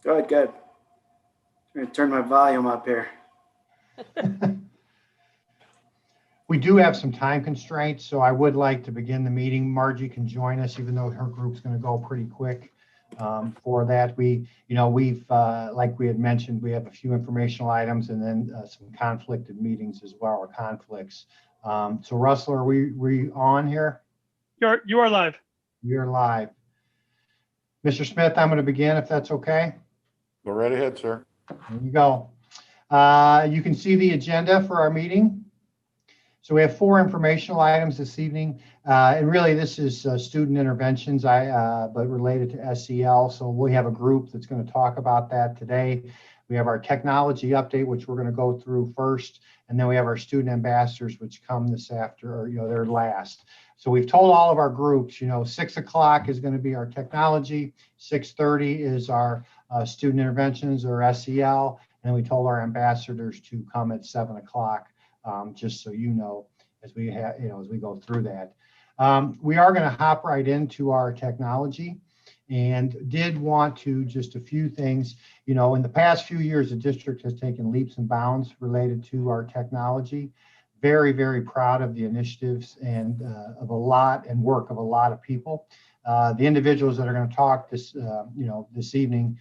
Good, good. I'm going to turn my volume up here. We do have some time constraints, so I would like to begin the meeting. Margie can join us, even though her group's going to go pretty quick. For that, we've, like we had mentioned, we have a few informational items and then some conflicted meetings as well, or conflicts. So Russell, are we on here? You are live. You're live. Mr. Smith, I'm going to begin if that's okay. Go right ahead, sir. There you go. You can see the agenda for our meeting. So we have 4 informational items this evening, and really this is student interventions, but related to SEL. So we have a group that's going to talk about that today. We have our technology update, which we're going to go through first, and then we have our student ambassadors, which come this after, or they're last. So we've told all of our groups, 6 o'clock is going to be our technology, 6:30 is our student interventions or SEL, and we told our ambassadors to come at 7 o'clock. Just so you know, as we have, as we go through that, we are going to hop right into our technology, and did want to just a few things. In the past few years, the district has taken leaps and bounds related to our technology. Very, very proud of the initiatives and of a lot and work of a lot of people. The individuals that are going to talk this evening,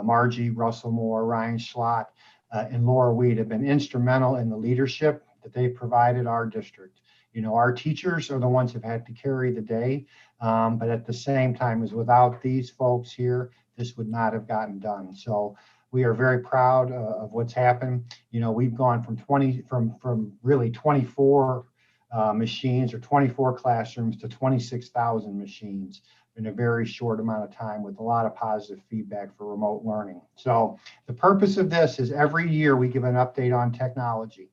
Margie, Russell Moore, Ryan Schlott, and Laura Weed have been instrumental in the leadership that they provided our district. Our teachers are the ones who've had to carry the day, but at the same time, as without these folks here, this would not have gotten done. So we are very proud of what's happened. We've gone from really 24 machines or 24 classrooms to 26,000 machines in a very short amount of time, with a lot of positive feedback for remote learning. So the purpose of this is every year we give an update on technology.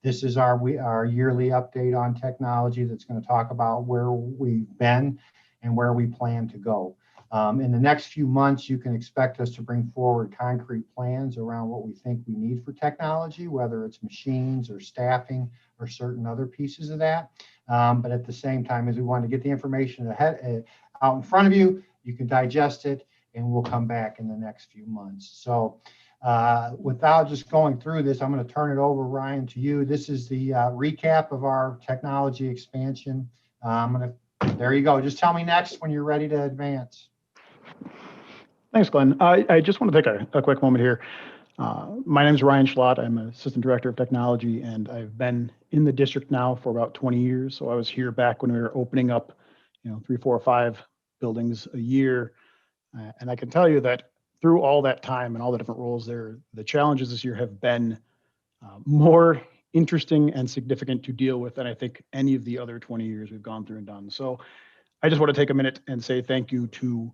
This is our yearly update on technology that's going to talk about where we've been and where we plan to go. In the next few months, you can expect us to bring forward concrete plans around what we think we need for technology, whether it's machines or staffing or certain other pieces of that. But at the same time, as we want to get the information out in front of you, you can digest it, and we'll come back in the next few months. So without just going through this, I'm going to turn it over, Ryan, to you. This is the recap of our technology expansion. There you go. Just tell me next when you're ready to advance. Thanks, Glenn. I just want to take a quick moment here. My name is Ryan Schlott. I'm Assistant Director of Technology, and I've been in the district now for about 20 years. So I was here back when we were opening up, 3, 4, 5 buildings a year. And I can tell you that through all that time and all the different roles there, the challenges this year have been more interesting and significant to deal with than I think any of the other 20 years we've gone through and done. So I just want to take a minute and say thank you to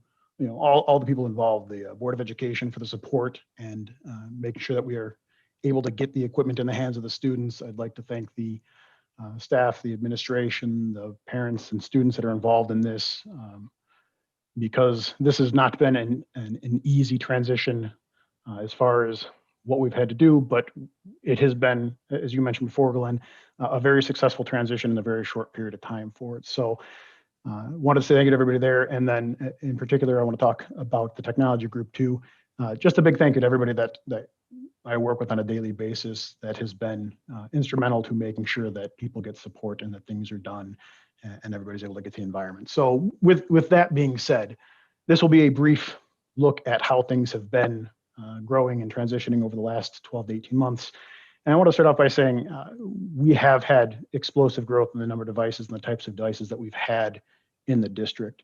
all the people involved, the Board of Education for the support and making sure that we are able to get the equipment in the hands of the students. I'd like to thank the staff, the administration, the parents and students that are involved in this, because this has not been an easy transition as far as what we've had to do, but it has been, as you mentioned before, Glenn, a very successful transition in a very short period of time for it. So I want to say thank you to everybody there. And then in particular, I want to talk about the technology group too. Just a big thank you to everybody that I work with on a daily basis that has been instrumental to making sure that people get support and that things are done and everybody's able to get the environment. So with that being said, this will be a brief look at how things have been growing and transitioning over the last 12 to 18 months. And I want to start off by saying we have had explosive growth in the number of devices and the types of devices that we've had in the district.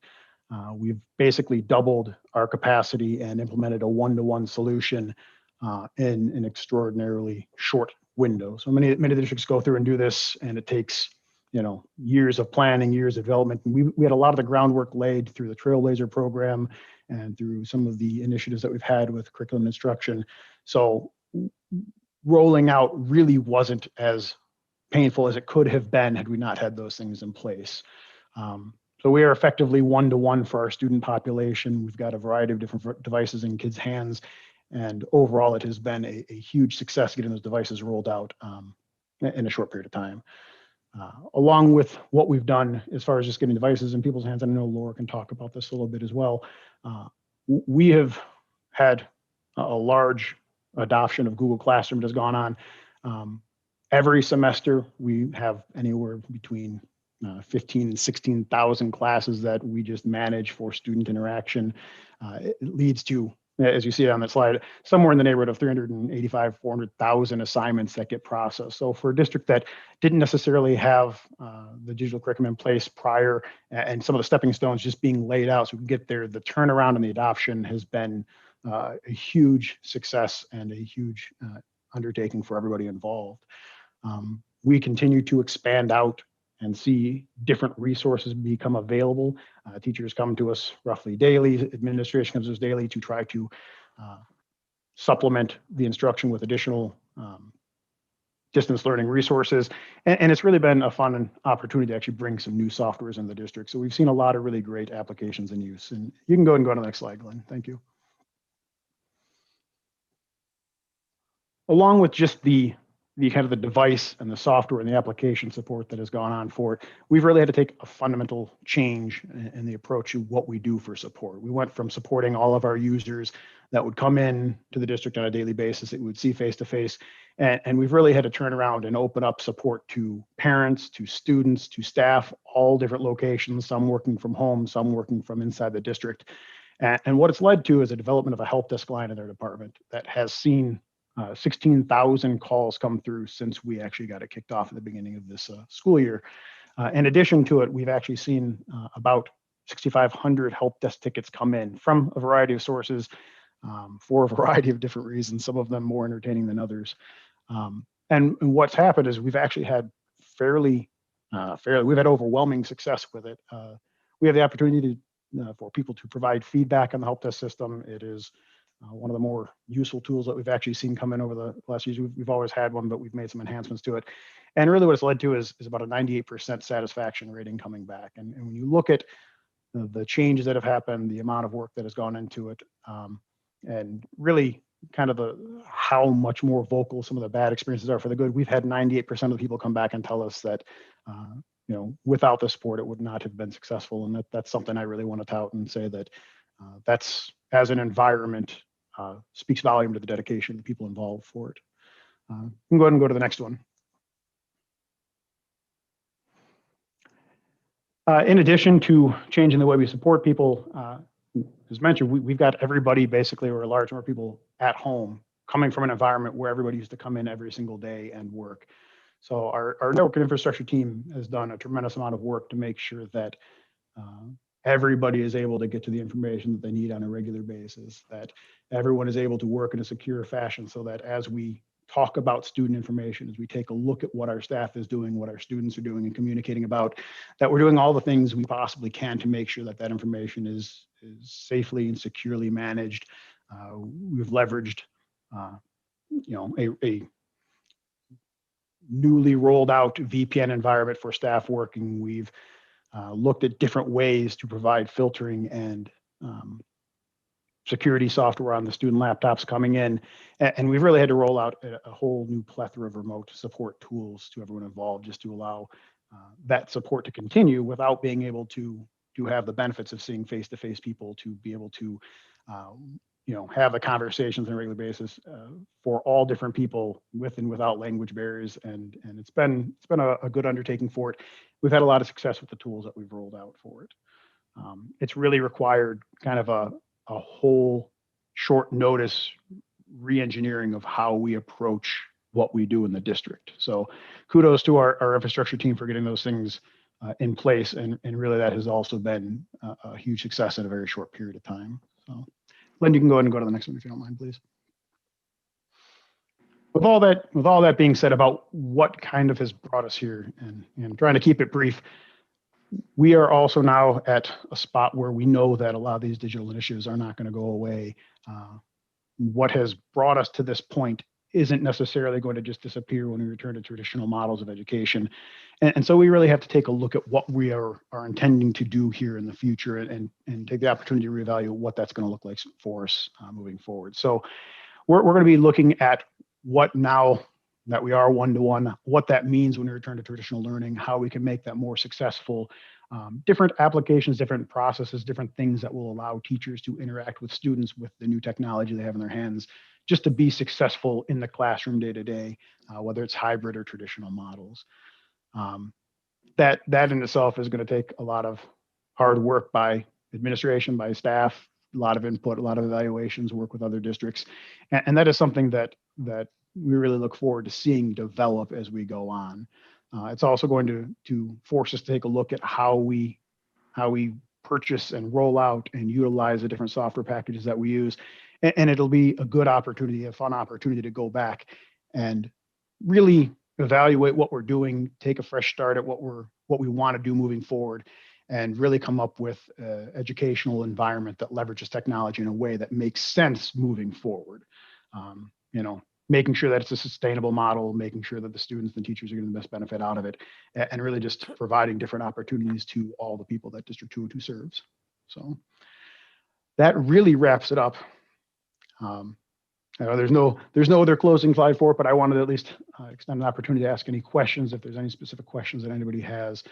We've basically doubled our capacity and implemented a one-to-one solution in an extraordinarily short window. So many districts go through and do this, and it takes years of planning, years of development. And we had a lot of the groundwork laid through the Trailblazer program and through some of the initiatives that we've had with curriculum instruction. So rolling out really wasn't as painful as it could have been had we not had those things in place. So we are effectively one-to-one for our student population. We've got a variety of different devices in kids' hands. And overall, it has been a huge success getting those devices rolled out in a short period of time. Along with what we've done as far as just getting devices in people's hands, I know Laura can talk about this a little bit as well. We have had a large adoption of Google Classroom has gone on. Every semester, we have anywhere between 15 and 16,000 classes that we just manage for student interaction. It leads to, as you see it on that slide, somewhere in the neighborhood of 385, 400,000 assignments that get processed. So for a district that didn't necessarily have the digital curriculum in place prior, and some of the stepping stones just being laid out so we can get there, the turnaround and the adoption has been a huge success and a huge undertaking for everybody involved. We continue to expand out and see different resources become available. Teachers come to us roughly daily, administration comes to us daily to try to supplement the instruction with additional distance learning resources. And it's really been a fun opportunity to actually bring some new softwares in the district. So we've seen a lot of really great applications in use. And you can go ahead and go to the next slide, Glenn. Thank you. Along with just the kind of the device and the software and the application support that has gone on for it, we've really had to take a fundamental change in the approach to what we do for support. We went from supporting all of our users that would come in to the district on a daily basis that we would see face-to-face, and we've really had to turn around and open up support to parents, to students, to staff, all different locations, some working from home, some working from inside the district. And what it's led to is a development of a help desk line in their department that has seen 16,000 calls come through since we actually got it kicked off at the beginning of this school year. In addition to it, we've actually seen about 6,500 help desk tickets come in from a variety of sources for a variety of different reasons, some of them more entertaining than others. And what's happened is we've actually had we've had overwhelming success with it. We have the opportunity for people to provide feedback on the help desk system. It is one of the more useful tools that we've actually seen come in over the last years. We've always had one, but we've made some enhancements to it. And really what it's led to is about a 98% satisfaction rating coming back. And when you look at the changes that have happened, the amount of work that has gone into it, and really kind of how much more vocal some of the bad experiences are for the good, we've had 98% of the people come back and tell us that, without the support, it would not have been successful. And that's something I really want to tout and say that that's, as an environment, speaks volume to the dedication of the people involved for it. You can go ahead and go to the next one. In addition to changing the way we support people, as mentioned, we've got everybody basically, or a large number of people at home, coming from an environment where everybody used to come in every single day and work. So our network and infrastructure team has done a tremendous amount of work to make sure that everybody is able to get to the information that they need on a regular basis, that everyone is able to work in a secure fashion, so that as we talk about student information, as we take a look at what our staff is doing, what our students are doing and communicating about, that we're doing all the things we possibly can to make sure that that information is safely and securely managed. We've leveraged a newly rolled out VPN environment for staff working. We've looked at different ways to provide filtering and security software on the student laptops coming in. And we've really had to roll out a whole new plethora of remote support tools to everyone involved, just to allow that support to continue without being able to have the benefits of seeing face-to-face people, to be able to have the conversations on a regular basis for all different people with and without language barriers. And it's been a good undertaking for it. We've had a lot of success with the tools that we've rolled out for it. It's really required kind of a whole short notice re-engineering of how we approach what we do in the district. So kudos to our infrastructure team for getting those things in place. And really that has also been a huge success in a very short period of time. So Lynn, you can go ahead and go to the next one if you don't mind, please. With all that being said about what kind of has brought us here, and trying to keep it brief, we are also now at a spot where we know that a lot of these digital initiatives are not going to go away. What has brought us to this point isn't necessarily going to just disappear when we return to traditional models of education. And so we really have to take a look at what we are intending to do here in the future, and take the opportunity to reevaluate what that's going to look like for us moving forward. So we're going to be looking at what, now that we are one-to-one, what that means when we return to traditional learning, how we can make that more successful, different applications, different processes, different things that will allow teachers to interact with students with the new technology they have in their hands, just to be successful in the classroom day to day, whether it's hybrid or traditional models. That in itself is going to take a lot of hard work by administration, by staff, a lot of input, a lot of evaluations, work with other districts. And that is something that we really look forward to seeing develop as we go on. It's also going to force us to take a look at how we purchase and roll out and utilize the different software packages that we use. And it'll be a good opportunity, a fun opportunity to go back and really evaluate what we're doing, take a fresh start at what we want to do moving forward, and really come up with an educational environment that leverages technology in a way that makes sense moving forward. Making sure that it's a sustainable model, making sure that the students and teachers are getting the best benefit out of it, and really just providing different opportunities to all the people that District 202 serves. So that really wraps it up. There's no other closing slide for it, but I wanted to at least extend an opportunity to ask any questions if there's any specific questions that anybody has.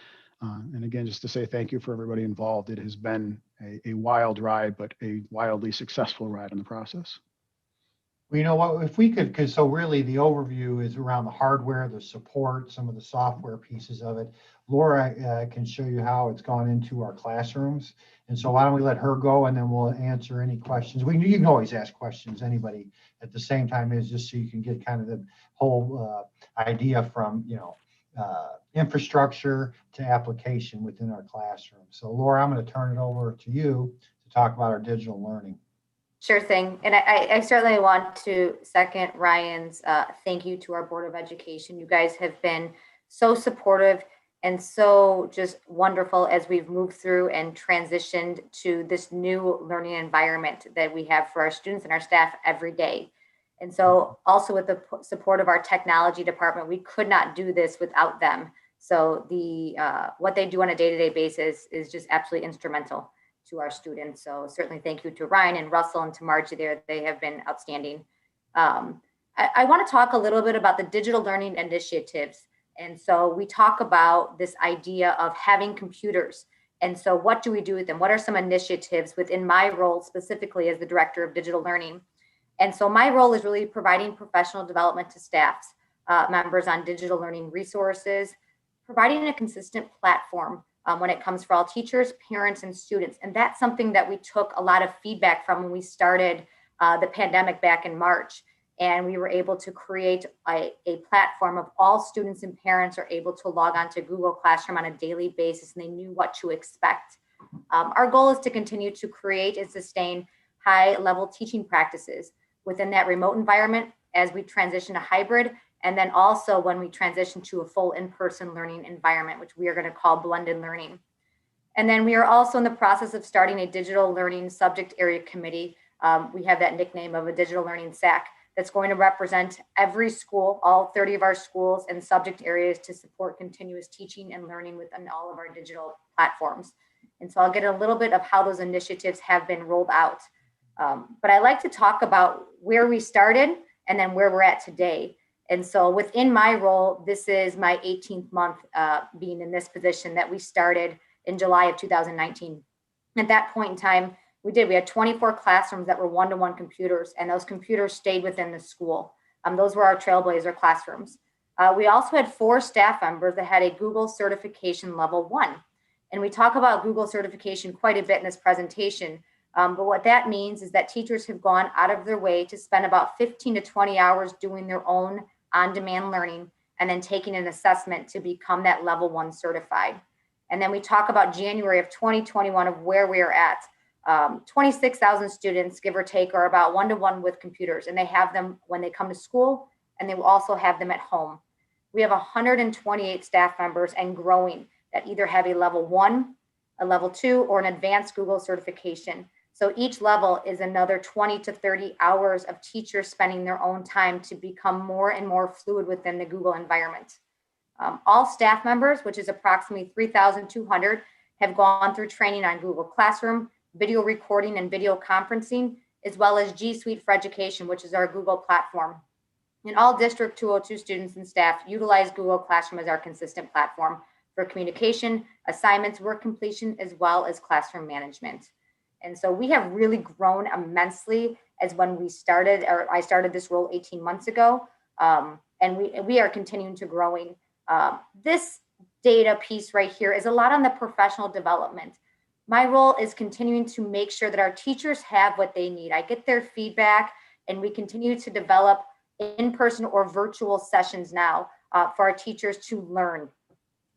And again, just to say thank you for everybody involved. It has been a wild ride, but a wildly successful ride in the process. Well, you know what, if we could, because so really the overview is around the hardware, the support, some of the software pieces of it. Laura can show you how it's gone into our classrooms. And so why don't we let her go, and then we'll answer any questions. You can always ask questions, anybody at the same time, is just so you can get kind of the whole idea from, infrastructure to application within our classroom. So Laura, I'm going to turn it over to you to talk about our digital learning. Sure thing. And I certainly want to second Ryan's thank you to our Board of Education. You guys have been so supportive and so just wonderful as we've moved through and transitioned to this new learning environment that we have for our students and our staff every day. And so also with the support of our technology department, we could not do this without them. So what they do on a day-to-day basis is just absolutely instrumental to our students. So certainly thank you to Ryan and Russell and to Margie there. They have been outstanding. I want to talk a little bit about the digital learning initiatives. And so we talk about this idea of having computers. And so what do we do with them? What are some initiatives within my role specifically as the Director of Digital Learning? And so my role is really providing professional development to staffs, members on digital learning resources, providing a consistent platform when it comes for all teachers, parents, and students. And that's something that we took a lot of feedback from when we started the pandemic back in March. And we were able to create a platform of all students and parents are able to log on to Google Classroom on a daily basis, and they knew what to expect. Our goal is to continue to create and sustain high-level teaching practices within that remote environment as we transition to hybrid, and then also when we transition to a full in-person learning environment, which we are going to call blended learning. And then we are also in the process of starting a digital learning subject area committee. We have that nickname of a digital learning SAC that's going to represent every school, all 30 of our schools and subject areas to support continuous teaching and learning within all of our digital platforms. And so I'll get a little bit of how those initiatives have been rolled out. But I like to talk about where we started and then where we're at today. And so within my role, this is my 18th month being in this position that we started in July of 2019. At that point in time, we had 24 classrooms that were one-to-one computers, and those computers stayed within the school. Those were our trailblazer classrooms. We also had 4 staff members that had a Google certification level 1. And we talk about Google certification quite a bit in this presentation. But what that means is that teachers have gone out of their way to spend about 15 to 20 hours doing their own on-demand learning and then taking an assessment to become that level 1 certified. And then we talk about January of 2021 of where we are at. 26,000 students, give or take, are about one-to-one with computers, and they have them when they come to school, and they will also have them at home. We have 128 staff members and growing that either have a level 1, a level 2, or an advanced Google certification. So each level is another 20 to 30 hours of teachers spending their own time to become more and more fluid within the Google environment. All staff members, which is approximately 3,200, have gone through training on Google Classroom, video recording and video conferencing, as well as G Suite for Education, which is our Google platform. And all District 202 students and staff utilize Google Classroom as our consistent platform. for communication, assignments, work completion, as well as classroom management. And so we have really grown immensely as when we started, or I started this role 18 months ago. And we are continuing to growing. This data piece right here is a lot on the professional development. My role is continuing to make sure that our teachers have what they need. I get their feedback, and we continue to develop in-person or virtual sessions now for our teachers to learn.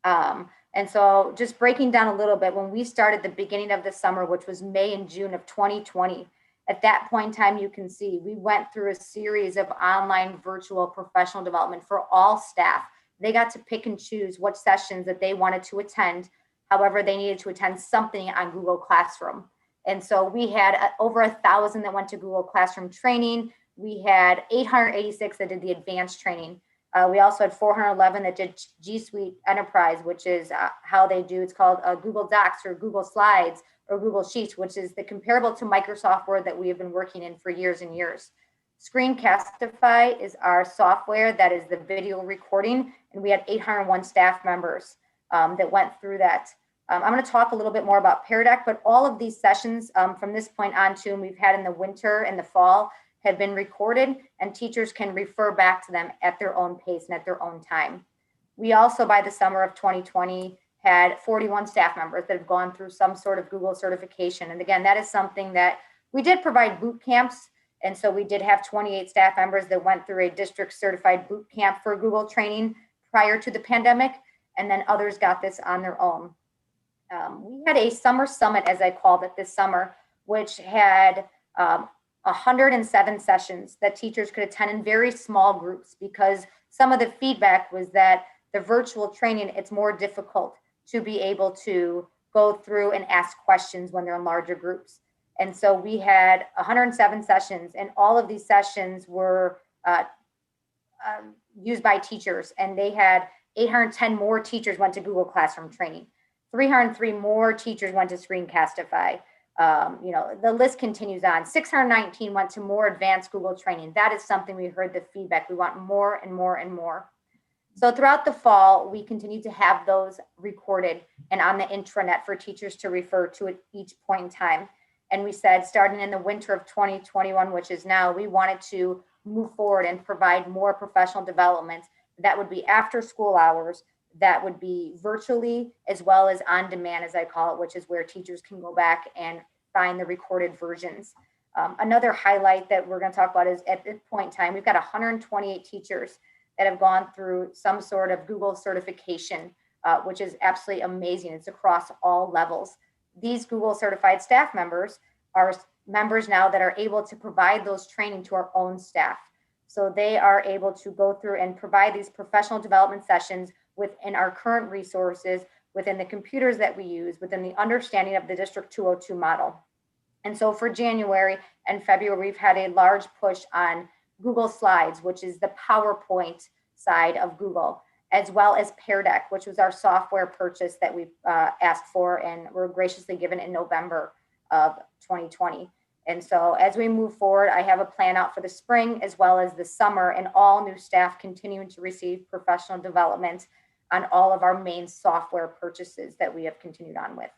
And so just breaking down a little bit, when we started the beginning of the summer, which was May and June of 2020, at that point in time, you can see we went through a series of online virtual professional development for all staff. They got to pick and choose what sessions that they wanted to attend. However, they needed to attend something on Google Classroom. And so we had over 1,000 that went to Google Classroom training. We had 886 that did the advanced training. We also had 411 that did G Suite Enterprise, which is how they do, it's called Google Docs or Google Slides or Google Sheets, which is the comparable to Microsoft Word that we have been working in for years and years. Screencastify is our software that is the video recording, and we had 801 staff members that went through that. I'm going to talk a little bit more about Pear Deck, but all of these sessions from this point on to, and we've had in the winter and the fall, have been recorded, and teachers can refer back to them at their own pace and at their own time. We also, by the summer of 2020, had 41 staff members that have gone through some sort of Google certification. And again, that is something that we did provide boot camps. And so we did have 28 staff members that went through a district certified boot camp for Google training prior to the pandemic. And then others got this on their own. We had a summer summit, as I called it, this summer, which had 107 sessions that teachers could attend in very small groups, because some of the feedback was that the virtual training, it's more difficult to be able to go through and ask questions when they're in larger groups. And so we had 107 sessions, and all of these sessions were used by teachers, and they had 810 more teachers went to Google Classroom training. 303 more teachers went to Screencastify. The list continues on. 619 went to more advanced Google training. That is something we heard the feedback. We want more and more and more. So throughout the fall, we continue to have those recorded and on the intranet for teachers to refer to at each point in time. And we said, starting in the winter of 2021, which is now, we wanted to move forward and provide more professional development that would be after school hours, that would be virtually as well as on demand, as I call it, which is where teachers can go back and find the recorded versions. Another highlight that we're going to talk about is at this point in time, we've got 128 teachers that have gone through some sort of Google certification, which is absolutely amazing. It's across all levels. These Google certified staff members are members now that are able to provide those training to our own staff. So they are able to go through and provide these professional development sessions within our current resources, within the computers that we use, within the understanding of the District 202 model. And so for January and February, we've had a large push on Google Slides, which is the PowerPoint side of Google, as well as Pear Deck, which was our software purchase that we asked for and were graciously given in November of 2020. And so as we move forward, I have a plan out for the spring as well as the summer, and all new staff continuing to receive professional development on all of our main software purchases that we have continued on with.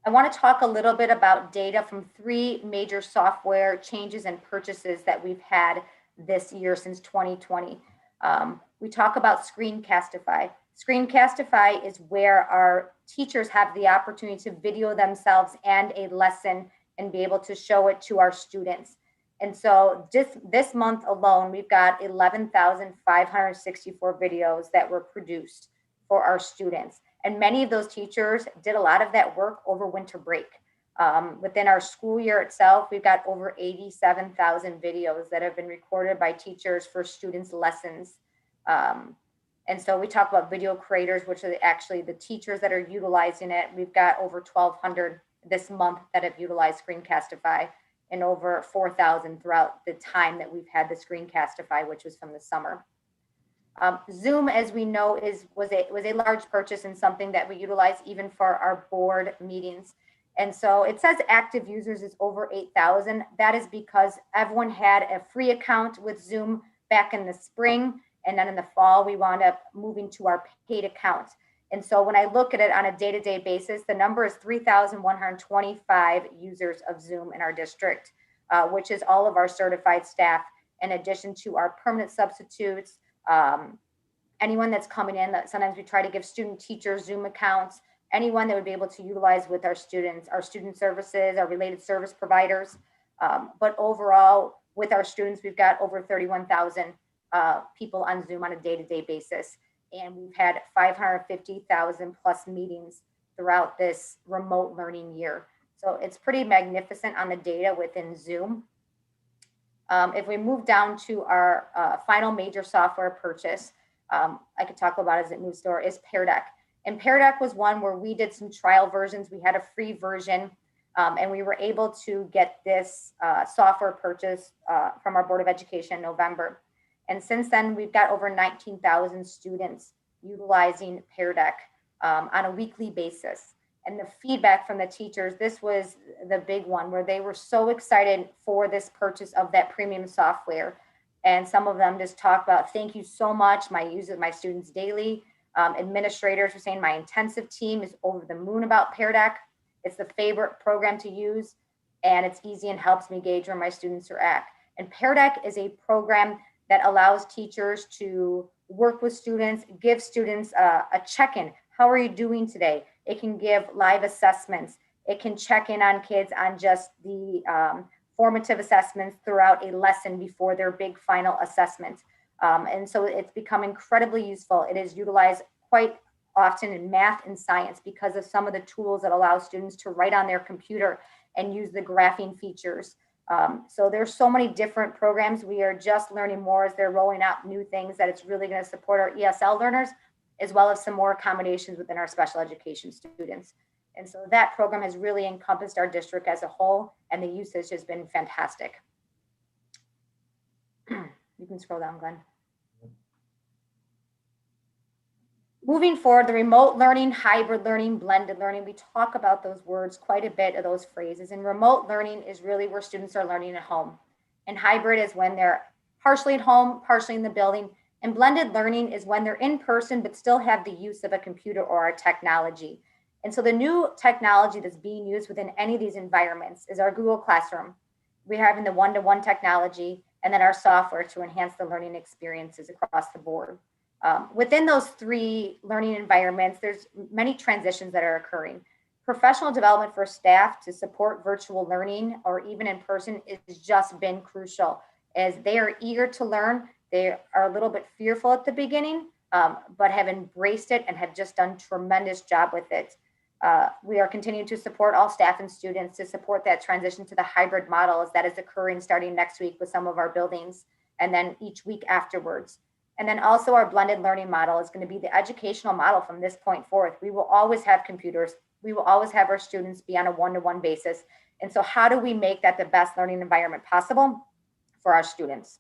I want to talk a little bit about data from 3 major software changes and purchases that we've had this year since 2020. We talk about Screencastify. Screencastify is where our teachers have the opportunity to video themselves and a lesson and be able to show it to our students. And so this month alone, we've got 11,564 videos that were produced for our students. And many of those teachers did a lot of that work over winter break. Within our school year itself, we've got over 87,000 videos that have been recorded by teachers for students' lessons. And so we talk about video creators, which are actually the teachers that are utilizing it. We've got over 1,200 this month that have utilized Screencastify, and over 4,000 throughout the time that we've had the Screencastify, which was from the summer. Zoom, as we know, was a large purchase and something that we utilize even for our board meetings. And so it says active users is over 8,000. That is because everyone had a free account with Zoom back in the spring, And then in the fall, we wound up moving to our paid account. And so when I look at it on a day-to-day basis, the number is 3,125 users of Zoom in our district, which is all of our certified staff, in addition to our permanent substitutes, anyone that's coming in. That sometimes we try to give student teachers Zoom accounts, anyone that would be able to utilize with our students, our student services, our related service providers. But overall, with our students, we've got over 31,000 people on Zoom on a day-to-day basis. And we've had 550,000 plus meetings throughout this remote learning year. So it's pretty magnificent on the data within Zoom. If we move down to our final major software purchase, I could talk about as it moves forward, is Pear Deck. And Pear Deck was one where we did some trial versions. We had a free version, and we were able to get this software purchase from our Board of Education in November. And since then, we've got over 19,000 students utilizing Pear Deck on a weekly basis. And the feedback from the teachers, this was the big one, where they were so excited for this purchase of that premium software. And some of them just talk about, thank you so much. I use it my students daily. Administrators were saying my intensive team is over the moon about Pear Deck. It's the favorite program to use, and it's easy and helps me gauge where my students are at. And Pear Deck is a program that allows teachers to work with students, give students a check-in. How are you doing today? It can give live assessments. It can check in on kids on just the formative assessments throughout a lesson before their big final assessment. And so it's become incredibly useful. It is utilized quite often in math and science because of some of the tools that allow students to write on their computer and use the graphing features. So there's so many different programs. We are just learning more as they're rolling out new things that it's really going to support our ESL learners, as well as some more accommodations within our special education students. And so that program has really encompassed our district as a whole, and the usage has been fantastic. You can scroll down, Glenn. Moving forward, the remote learning, hybrid learning, blended learning, we talk about those words quite a bit of those phrases. And remote learning is really where students are learning at home. And hybrid is when they're partially at home, partially in the building. And blended learning is when they're in person, but still have the use of a computer or a technology. And so the new technology that's being used within any of these environments is our Google Classroom. We're having the one-to-one technology, and then our software to enhance the learning experiences across the board. Within those three learning environments, there's many transitions that are occurring. Professional development for staff to support virtual learning or even in person has just been crucial, as they are eager to learn. They are a little bit fearful at the beginning, but have embraced it and have just done a tremendous job with it. We are continuing to support all staff and students to support that transition to the hybrid model, as that is occurring starting next week with some of our buildings, and then each week afterwards. And then also our blended learning model is going to be the educational model from this point forth. We will always have computers. We will always have our students be on a one-to-one basis. And so how do we make that the best learning environment possible for our students?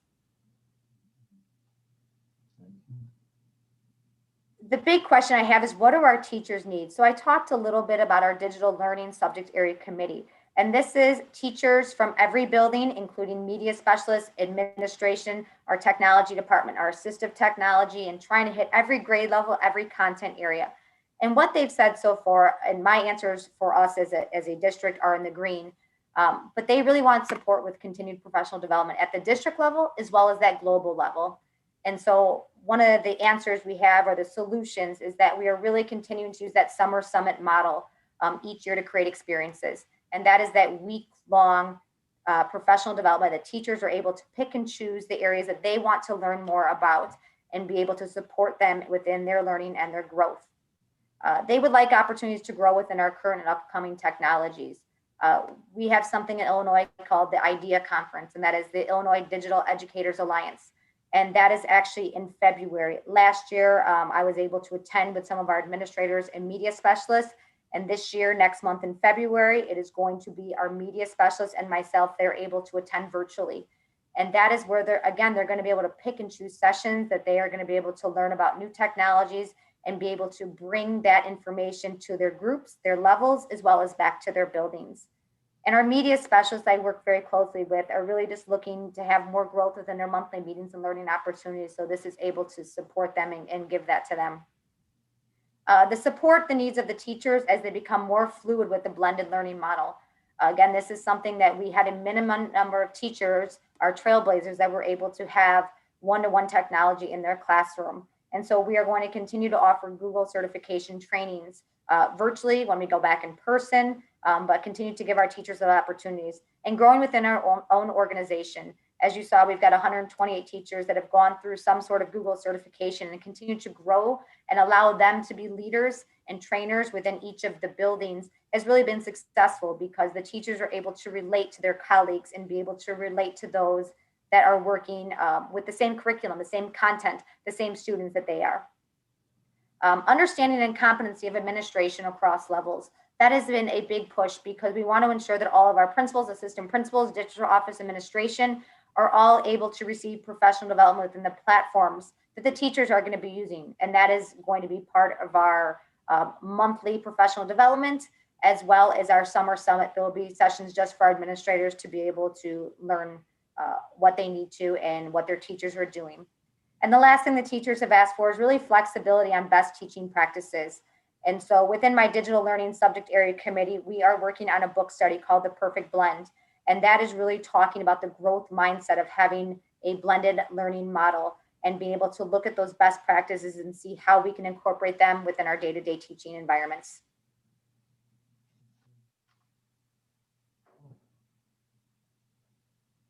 The big question I have is, what do our teachers need? So I talked a little bit about our digital learning subject area committee. And this is teachers from every building, including media specialists, administration, our technology department, our assistive technology, and trying to hit every grade level, every content area. And what they've said so far, and my answers for us as a district are in the green, but they really want support with continued professional development at the district level, as well as that global level. And so one of the answers we have, or the solutions, is that we are really continuing to use that summer summit model each year to create experiences. And that is that week-long professional development that teachers are able to pick and choose the areas that they want to learn more about and be able to support them within their learning and their growth. They would like opportunities to grow within our current and upcoming technologies. We have something in Illinois called the IDEA Conference, and that is the Illinois Digital Educators Alliance. And that is actually in February. Last year, I was able to attend with some of our administrators and media specialists. And this year, next month in February, it is going to be our media specialists and myself. They're able to attend virtually. And that is where they're going to be able to pick and choose sessions that they are going to be able to learn about new technologies and be able to bring that information to their groups, their levels, as well as back to their buildings. And our media specialists I work very closely with are really just looking to have more growth within their monthly meetings and learning opportunities. So this is able to support them and give that to them. The support the needs of the teachers as they become more fluid with the blended learning model. Again, this is something that we had a minimum number of teachers, our trailblazers, that were able to have one-to-one technology in their classroom. And so we are going to continue to offer Google certification trainings virtually when we go back in person, but continue to give our teachers the opportunities and growing within our own organization. As you saw, we've got 128 teachers that have gone through some sort of Google certification and continue to grow and allow them to be leaders and trainers within each of the buildings has really been successful because the teachers are able to relate to their colleagues and be able to relate to those that are working with the same curriculum, the same content, the same students that they are. Understanding and competency of administration across levels. That has been a big push because we want to ensure that all of our principals, assistant principals, digital office administration are all able to receive professional development within the platforms that the teachers are going to be using. And that is going to be part of our monthly professional development, as well as our summer summit. There will be sessions just for our administrators to be able to learn what they need to and what their teachers are doing. And the last thing the teachers have asked for is really flexibility on best teaching practices. And so within my digital learning subject area committee, we are working on a book study called The Perfect Blend. And that is really talking about the growth mindset of having a blended learning model and being able to look at those best practices and see how we can incorporate them within our day-to-day teaching environments.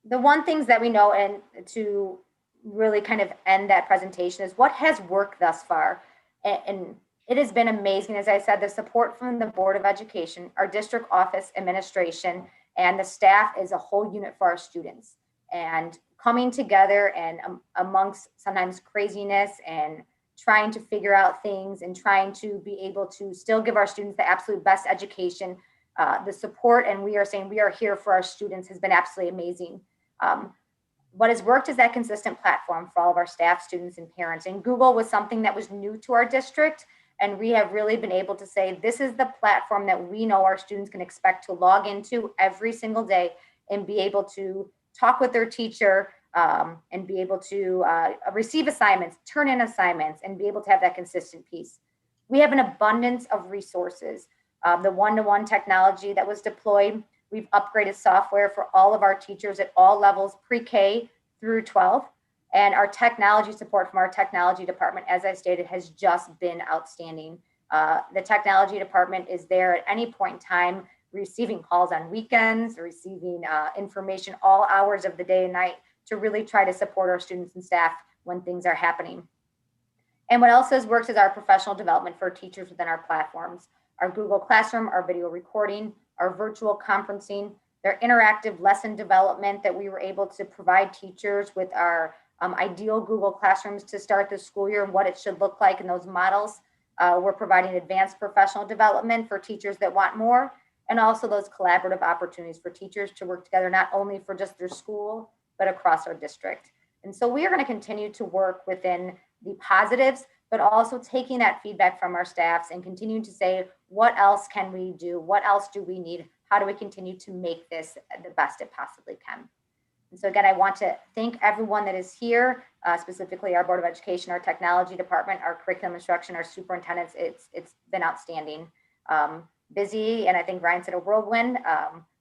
The one things that we know, and to really kind of end that presentation, is what has worked thus far. And it has been amazing. As I said, the support from the Board of Education, our district office administration, and the staff is a whole unit for our students. And coming together and amongst sometimes craziness and trying to figure out things and trying to be able to still give our students the absolute best education, the support, and we are saying we are here for our students, has been absolutely amazing. What has worked is that consistent platform for all of our staff, students, and parents. And Google was something that was new to our district. And we have really been able to say, this is the platform that we know our students can expect to log into every single day and be able to talk with their teacher and be able to receive assignments, turn in assignments, and be able to have that consistent piece. We have an abundance of resources. The one-to-one technology that was deployed, we've upgraded software for all of our teachers at all levels, pre-K through 12. And our technology support from our technology department, as I stated, has just been outstanding. The technology department is there at any point in time, receiving calls on weekends, receiving information all hours of the day and night to really try to support our students and staff when things are happening. And what else has worked is our professional development for teachers within our platforms, our Google Classroom, our video recording, our virtual conferencing, their interactive lesson development that we were able to provide teachers with our ideal Google Classrooms to start the school year and what it should look like in those models. We're providing advanced professional development for teachers that want more, and also those collaborative opportunities for teachers to work together, not only for just their school, but across our district. And so we are going to continue to work within the positives, but also taking that feedback from our staffs and continuing to say, what else can we do? What else do we need? How do we continue to make this the best it possibly can? And so again, I want to thank everyone that is here, specifically our Board of Education, our technology department, our curriculum instruction, our superintendents. It's been outstanding. Busy, and I think Ryan said a whirlwind,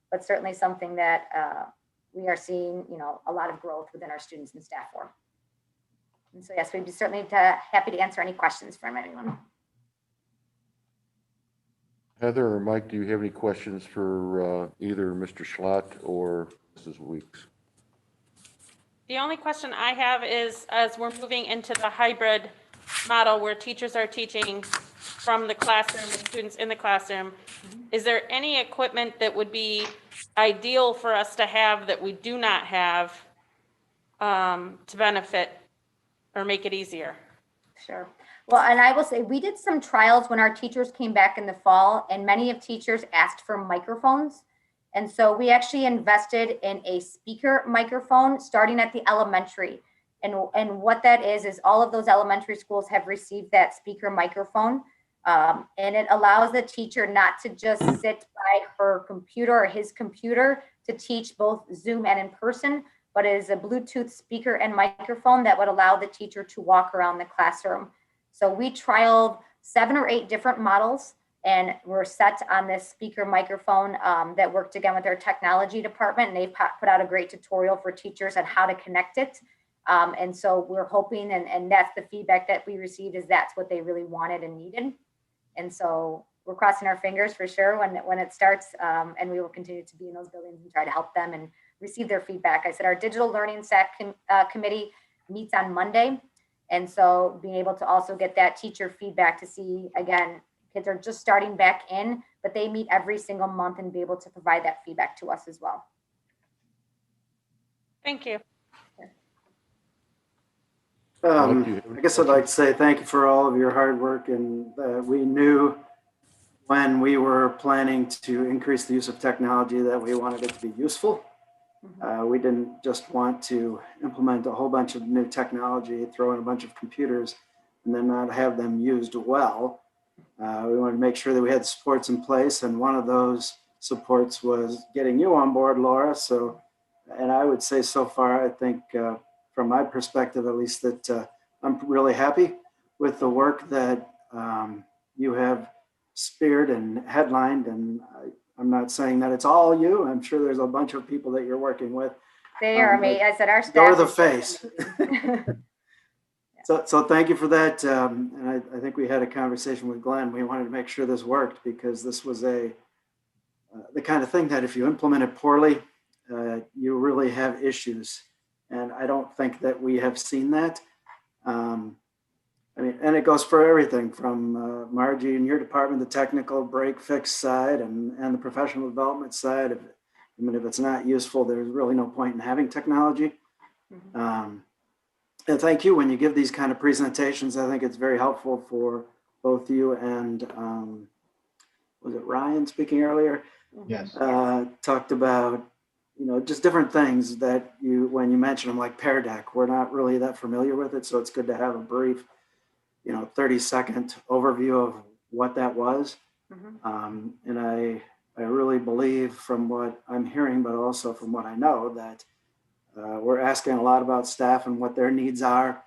but certainly something that we are seeing, a lot of growth within our students and staff for. And so yes, we'd be certainly happy to answer any questions from anyone. Heather or Mike, do you have any questions for either Mr. Schlott or Mrs. Weeks? The only question I have is, as we're moving into the hybrid model where teachers are teaching from the classroom and students in the classroom, is there any equipment that would be ideal for us to have that we do not have to benefit or make it easier? Sure. Well, and I will say we did some trials when our teachers came back in the fall, and many of teachers asked for microphones. And so we actually invested in a speaker microphone starting at the elementary. And what that is all of those elementary schools have received that speaker microphone. And it allows the teacher not to just sit by her computer or his computer to teach both Zoom and in person, but it is a Bluetooth speaker and microphone that would allow the teacher to walk around the classroom. So we trialed 7 or 8 different models, and we're set on this speaker microphone that worked again with our technology department, and they put out a great tutorial for teachers on how to connect it. And so we're hoping, and that's the feedback that we received, is that's what they really wanted and needed. And so we're crossing our fingers for sure when it starts, and we will continue to be in those buildings and try to help them and receive their feedback. I said our digital learning committee meets on Monday. And so being able to also get that teacher feedback to see, again, kids are just starting back in, but they meet every single month and be able to provide that feedback to us as well. Thank you. I guess I'd like to say thank you for all of your hard work, and we knew when we were planning to increase the use of technology that we wanted it to be useful. We didn't just want to implement a whole bunch of new technology, throw in a bunch of computers, and then not have them used well. We wanted to make sure that we had supports in place, and one of those supports was getting you on board, Laura. So, and I would say so far, I think from my perspective, at least, that I'm really happy with the work that you have speared and headlined. And I'm not saying that it's all you. I'm sure there's a bunch of people that you're working with. They are amazing. I said our staff. You're the face. So thank you for that. And I think we had a conversation with Glenn. We wanted to make sure this worked, because this was the kind of thing that if you implement it poorly, you really have issues. And I don't think that we have seen that. I mean, and it goes for everything from Margie in your department, the technical break fix side, and the professional development side. I mean, if it's not useful, there's really no point in having technology. And thank you. When you give these kind of presentations, I think it's very helpful for both you and was it Ryan speaking earlier? Yes. Talked about, just different things that when you mention them, like Pear Deck, we're not really that familiar with it. So it's good to have a brief, 30-second overview of what that was. And I really believe, from what I'm hearing, but also from what I know, that we're asking a lot about staff and what their needs are.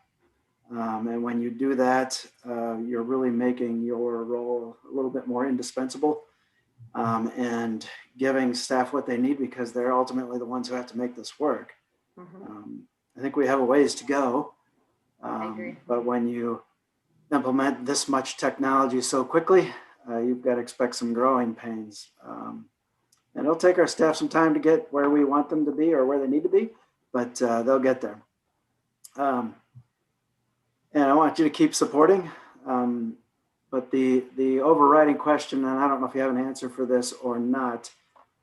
And when you do that, you're really making your role a little bit more indispensable, and giving staff what they need, because they're ultimately the ones who have to make this work. I think we have a ways to go. I agree. But when you implement this much technology so quickly, you've got to expect some growing pains. And it'll take our staff some time to get where we want them to be or where they need to be, but they'll get there. And I want you to keep supporting. But the overriding question, and I don't know if you have an answer for this or not,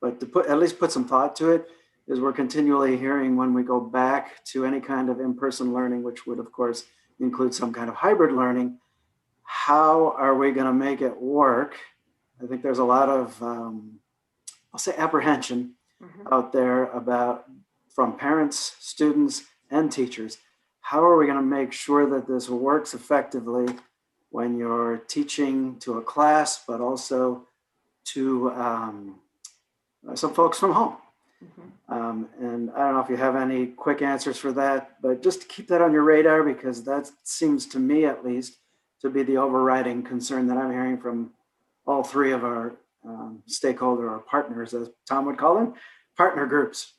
but to at least put some thought to it, is we're continually hearing, when we go back to any kind of in-person learning, which would of course include some kind of hybrid learning, how are we going to make it work? I think there's a lot of, I'll say, apprehension out there from parents, students, and teachers. How are we going to make sure that this works effectively when you're teaching to a class, but also to some folks from home? And I don't know if you have any quick answers for that, but just keep that on your radar, because that seems to me, at least, to be the overriding concern that I'm hearing from all three of our stakeholder or partners, as Tom would call them, partner groups.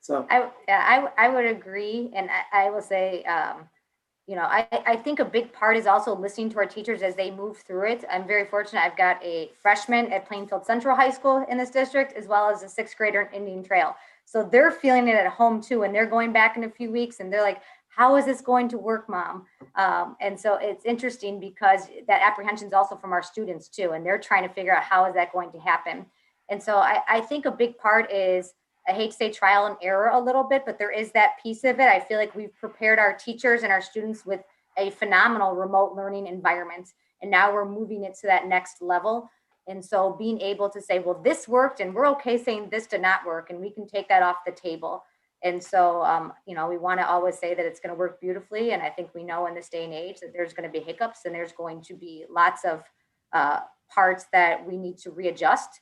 So I would agree. And I will say, I think a big part is also listening to our teachers as they move through it. I'm very fortunate. I've got a freshman at Plainfield Central High School in this district, as well as a 6th grader in Indian Trail. So they're feeling it at home too. And they're going back in a few weeks and they're like, how is this going to work, Mom? And so it's interesting, because that apprehension is also from our students too. And they're trying to figure out how is that going to happen. And so I think a big part is, I hate to say trial and error a little bit, but there is that piece of it. I feel like we've prepared our teachers and our students with a phenomenal remote learning environment. And now we're moving it to that next level. And so being able to say, well, this worked, and we're okay saying this did not work, and we can take that off the table. And so, we want to always say that it's going to work beautifully. And I think we know in this day and age that there's going to be hiccups, and there's going to be lots of parts that we need to readjust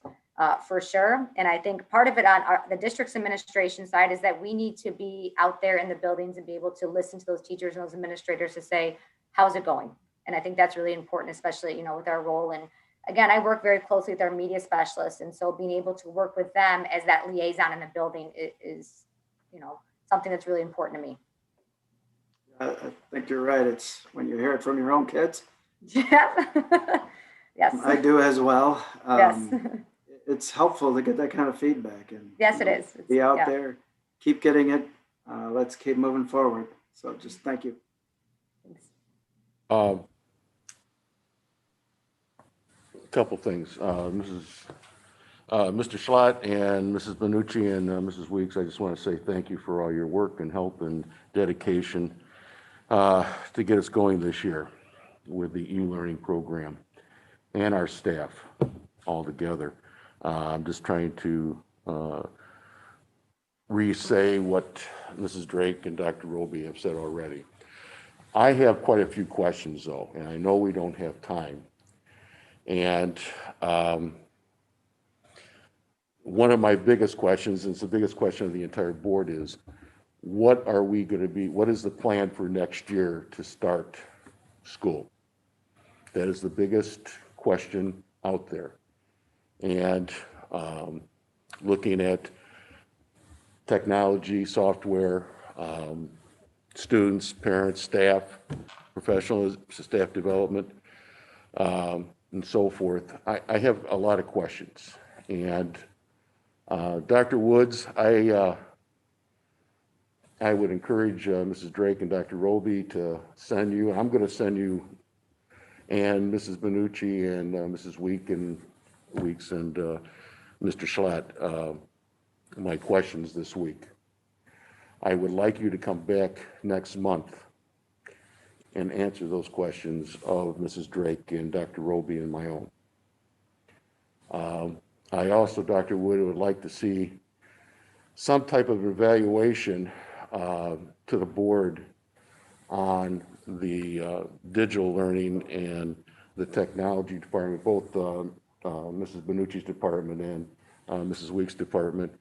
for sure. And I think part of it on the district's administration side is that we need to be out there in the buildings and be able to listen to those teachers and those administrators to say, how's it going? And I think that's really important, especially, you know, with our role. And again, I work very closely with our media specialists. And so being able to work with them as that liaison in the building is, you know, something that's really important to me. I think you're right. It's when you hear it from your own kids. Yeah. Yes. I do as well. Yes. It's helpful to get that kind of feedback. And Yes, it is. Be out yeah. there, keep getting it. Let's keep moving forward. So just thank you. Thanks. A couple things. Mr. Schlott and Mrs. Benucci and Mrs. Weeks, I just want to say thank you for all your work and help and dedication to get us going this year with the e-learning program and our staff all together. I'm just trying to re-say what Mrs. Drake and Dr. Roby have said already. I have quite a few questions though, and I know we don't have time. And one of my biggest questions, and it's the biggest question of the entire board, is what are we going to be, what is the plan for next year to start school? That is the biggest question out there. And looking at technology, software, students, parents, staff, professional staff development, and so forth. I have a lot of questions. And Dr. Woods, I would encourage Mrs. Drake and Dr. Roby to send you, I'm going to send you and Mrs. Benucci and Mrs. Weeks and Mr. Schlott my questions this week. I would like you to come back next month and answer those questions of Mrs. Drake and Dr. Roby and my own. I also, Dr. Wood, would like to see some type of evaluation to the board on the digital learning and the technology department, both Mrs. Benucci's department and Mrs. Weeks' department.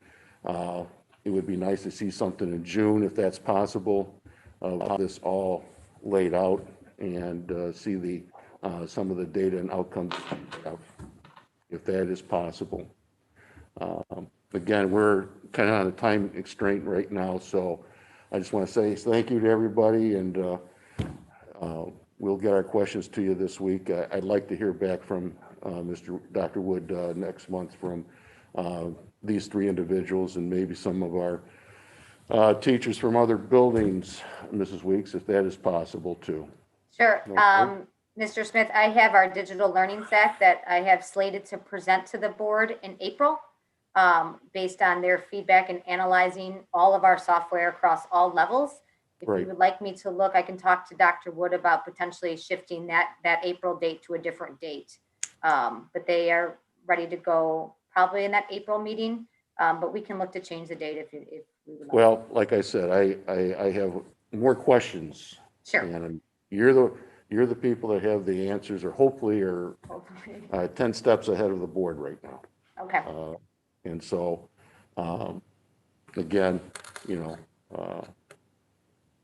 It would be nice to see something in June, if that's possible, of how this all laid out and see the some of the data and outcomes, if that is possible. Again, we're kind of on a time constraint right now, so I just want to say thank you to everybody, and we'll get our questions to you this week. I'd like to hear back from Dr. Wood next month from these three individuals and maybe some of our teachers from other buildings, Mrs. Weeks, if that is possible too. Sure. Okay. Mr. Smith, I have our digital learning stack that I have slated to present to the board in April based on their feedback and analyzing all of our software across all levels. If Right. you would like me to look, I can talk to Dr. Wood about potentially shifting that April date to a different date. But they are ready to go probably in that April meeting, but we can look to change the date if we would like. Well, like I said, I have more questions. Sure. And you're the people that have the answers, or hopefully are 10 steps ahead of the board right now. Okay. And so, again, you know,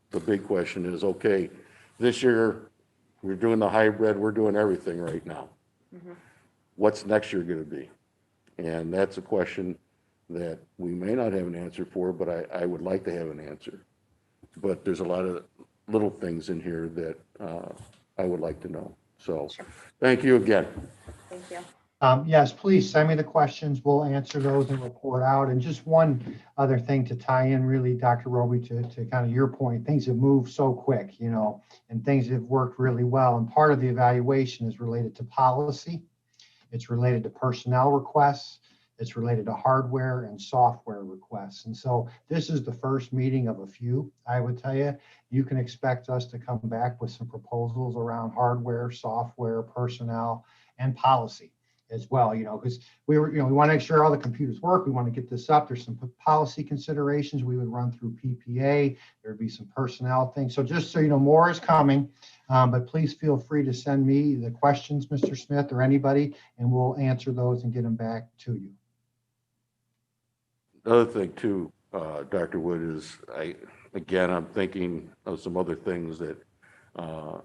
the big question is, okay, this year we're doing the hybrid, we're doing everything right now. Mhm. What's next year going to be? And that's a question that we may not have an answer for, but I would like to have an answer. But there's a lot of little things in here that I would like to know. So Sure. thank you again. Thank you. Yes, please send me the questions. We'll answer those and report out. And just one other thing to tie in, really, Dr. Roby, to kind of your point, things have moved so quick, you know, and things have worked really well. And part of the evaluation is related to policy. It's related to personnel requests. It's related to hardware and software requests. And so this is the first meeting of a few, I would tell you. You can expect us to come back with some proposals around hardware, software, personnel, and policy. as well, because we want to make sure all the computers work. We want to get this up. There's some policy considerations we would run through PPA. There'd be some personnel things. So just so you know, more is coming, but please feel free to send me the questions, Mr. Smith, or anybody, and we'll answer those and get them back to you. The other thing too, Dr. Wood, is I'm thinking of some other things that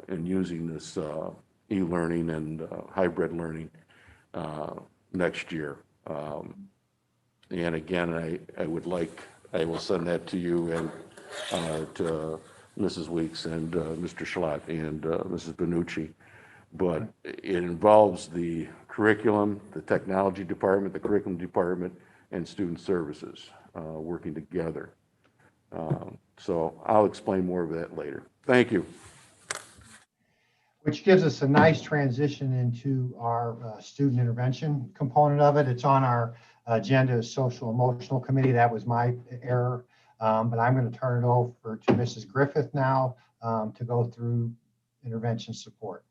in using this e-learning and hybrid learning next year. And again, I will send that to you and to Mrs. Weeks and Mr. Schlott and Mrs. Benucci. But it involves the curriculum, the technology department, the curriculum department, and student services working together. So I'll explain more of that later. Thank you. Which gives us a nice transition into our student intervention component of it. It's on our agenda as social emotional committee. That was my error. But I'm going to turn it over to Mrs. Griffith now to go through intervention support.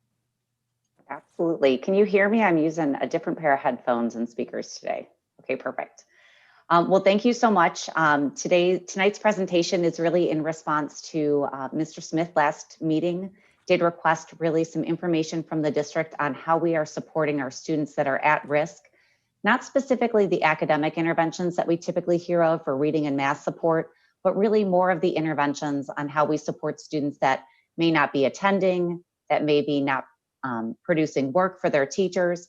Absolutely. Can you hear me? I'm using a different pair of headphones and speakers today. Okay, perfect. Well, thank you so much. Tonight's presentation is really in response to Mr. Smith last meeting did request really some information from the district on how we are supporting our students that are at risk, not specifically the academic interventions that we typically hear of for reading and math support, but really more of the interventions on how we support students that may not be attending, that may be not producing work for their teachers.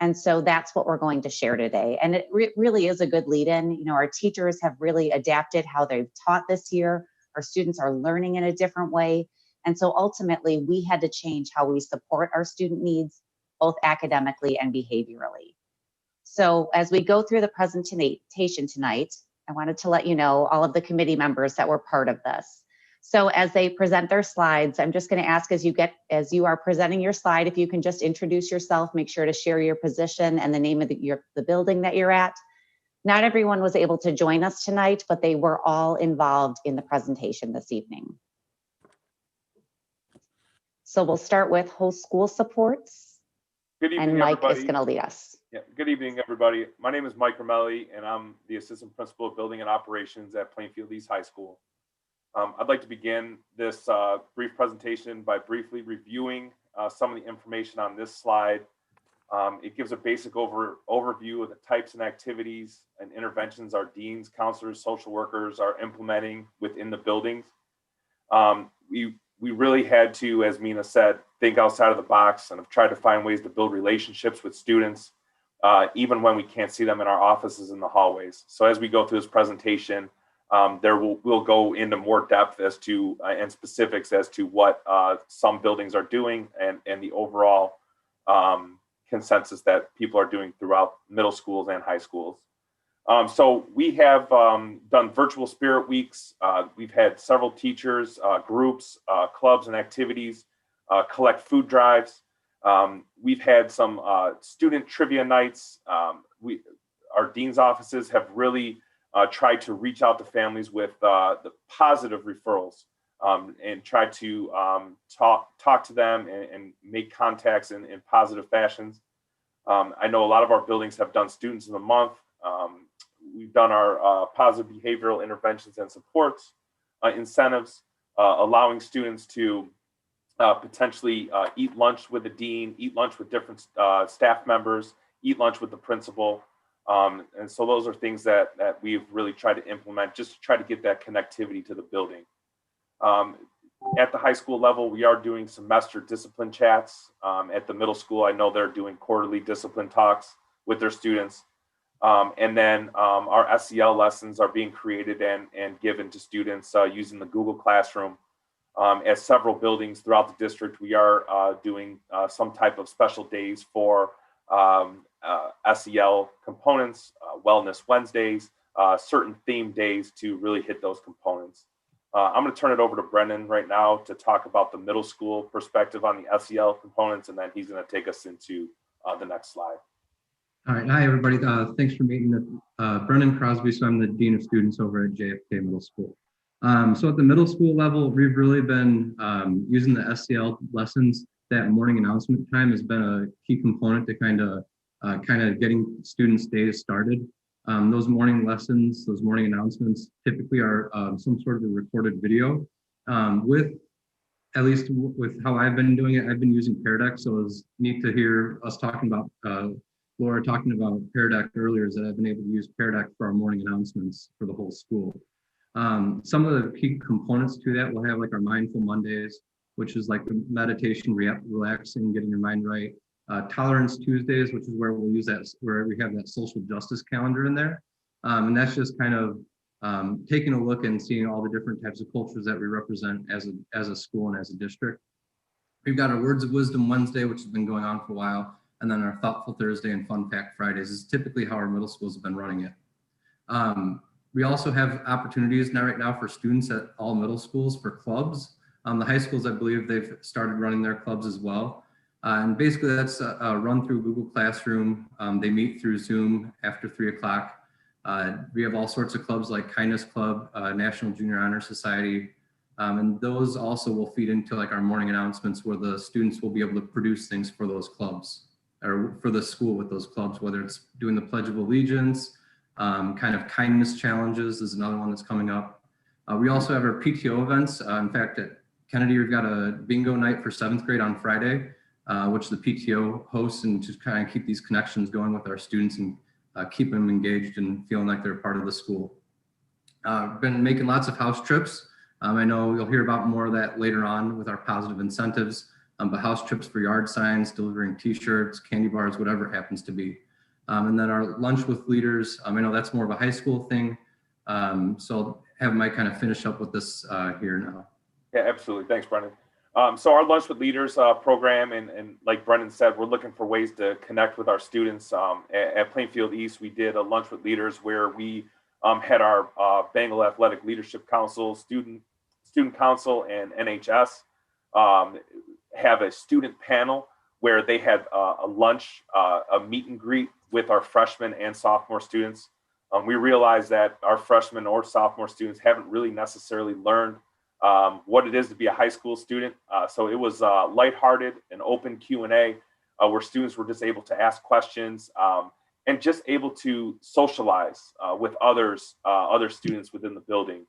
And so that's what we're going to share today. And it really is a good lead in. Our teachers have really adapted how they've taught this year. Our students are learning in a different way. And so ultimately we had to change how we support our student needs, both academically and behaviorally. So as we go through the presentation tonight, I wanted to let you know all of the committee members that were part of this. So as they present their slides, I'm just going to ask as you are presenting your slide, if you can just introduce yourself, make sure to share your position and the name of the building that you're at. Not everyone was able to join us tonight, but they were all involved in the presentation this evening. So we'll start with host school supports. Good evening, and Mike everybody. is going to lead us. Yeah, good evening, everybody. My name is Mike Ramelli, and I'm the Assistant Principal of Building and Operations at Plainfield East High School. I'd like to begin this brief presentation by briefly reviewing some of the information on this slide. It gives a basic overview of the types and activities and interventions our deans, counselors, social workers are implementing within the buildings. We really had to, as Mina said, think outside of the box and have tried to find ways to build relationships with students, even when we can't see them in our offices in the hallways. So as we go through this presentation, we'll go into more depth as to and specifics as to what some buildings are doing and the overall consensus that people are doing throughout middle schools and high schools. So we have done virtual spirit weeks. We've had several teachers, groups, clubs and activities collect food drives. We've had some student trivia nights. Our dean's offices have really tried to reach out to families with the positive referrals and try to talk to them and make contacts in positive fashions. I know a lot of our buildings have done Students of the Month. We've done our positive behavioral interventions and supports, incentives, allowing students to potentially eat lunch with the dean, eat lunch with different staff members, eat lunch with the principal. And so those are things that we've really tried to implement just to try to get that connectivity to the building. At the high school level, we are doing semester discipline chats. At the middle school, I know they're doing quarterly discipline talks with their students. And then our SEL lessons are being created and given to students using the Google Classroom. At several buildings throughout the district, we are doing some type of special days for SEL components, Wellness Wednesdays, certain theme days to really hit those components. I'm going to turn it over to Brendan right now to talk about the middle school perspective on the SEL components, and then he's going to take us into the next slide. All right, hi everybody. Thanks for meeting with Brendan Crosby. So I'm the Dean of Students over at JFK Middle School. So at the middle school level, we've really been using the SEL lessons. That morning announcement time has been a key component to kind of kind of getting students' days started. Those morning lessons, those morning announcements typically are some sort of a recorded video with, at least with how I've been doing it, I've been using Pear Deck. So it was neat to hear us talking about, Laura talking about Pear Deck earlier, is that I've been able to use Pear Deck for our morning announcements for the whole school. Some of the key components to that, we'll have like our Mindful Mondays, which is like the meditation, relaxing, getting your mind right. Tolerance Tuesdays, which is where we'll use that, where we have that social justice calendar in there. And that's just kind of taking a look and seeing all the different types of cultures that we represent as a school and as a district. We've got our Words of Wisdom Wednesday, which has been going on for a while. And then our Thoughtful Thursday and Fun Fact Fridays is typically how our middle schools have been running it. We also have opportunities right now for students at all middle schools for clubs. The high schools, I believe they've started running their clubs as well. And basically that's a run through Google Classroom. They meet through Zoom after 3 o'clock. We have all sorts of clubs like Kindness Club, National Junior Honor Society. And those also will feed into like our morning announcements where the students will be able to produce things for those clubs or for the school with those clubs, whether it's doing the Pledge of Allegiance, kind of kindness challenges is another one that's coming up. We also have our PTO events. In fact, at Kennedy, we've got a bingo night for 7th grade on Friday, which the PTO hosts, and just kind of keep these connections going with our students and keep them engaged and feeling like they're part of the school. Been making lots of house trips. I know you'll hear about more of that later on with our positive incentives, but house trips for yard signs, delivering t-shirts, candy bars, whatever it happens to be. And then our lunch with leaders. I know that's more of a high school thing. So I'll have Mike kind of finish up with this here now. Yeah, absolutely. Thanks, Brendan. So our Lunch with Leaders program, and like Brendan said, we're looking for ways to connect with our students. At Plainfield East, we did a Lunch with Leaders where we had our Bengal Athletic Leadership Council, Student Council, and NHS have a student panel where they had a lunch, a meet and greet with our freshmen and sophomore students. We realized that our freshmen or sophomore students haven't really necessarily learned what it is to be a high school student. So it was lighthearted and open Q&A where students were just able to ask questions and just able to socialize with other students within the building.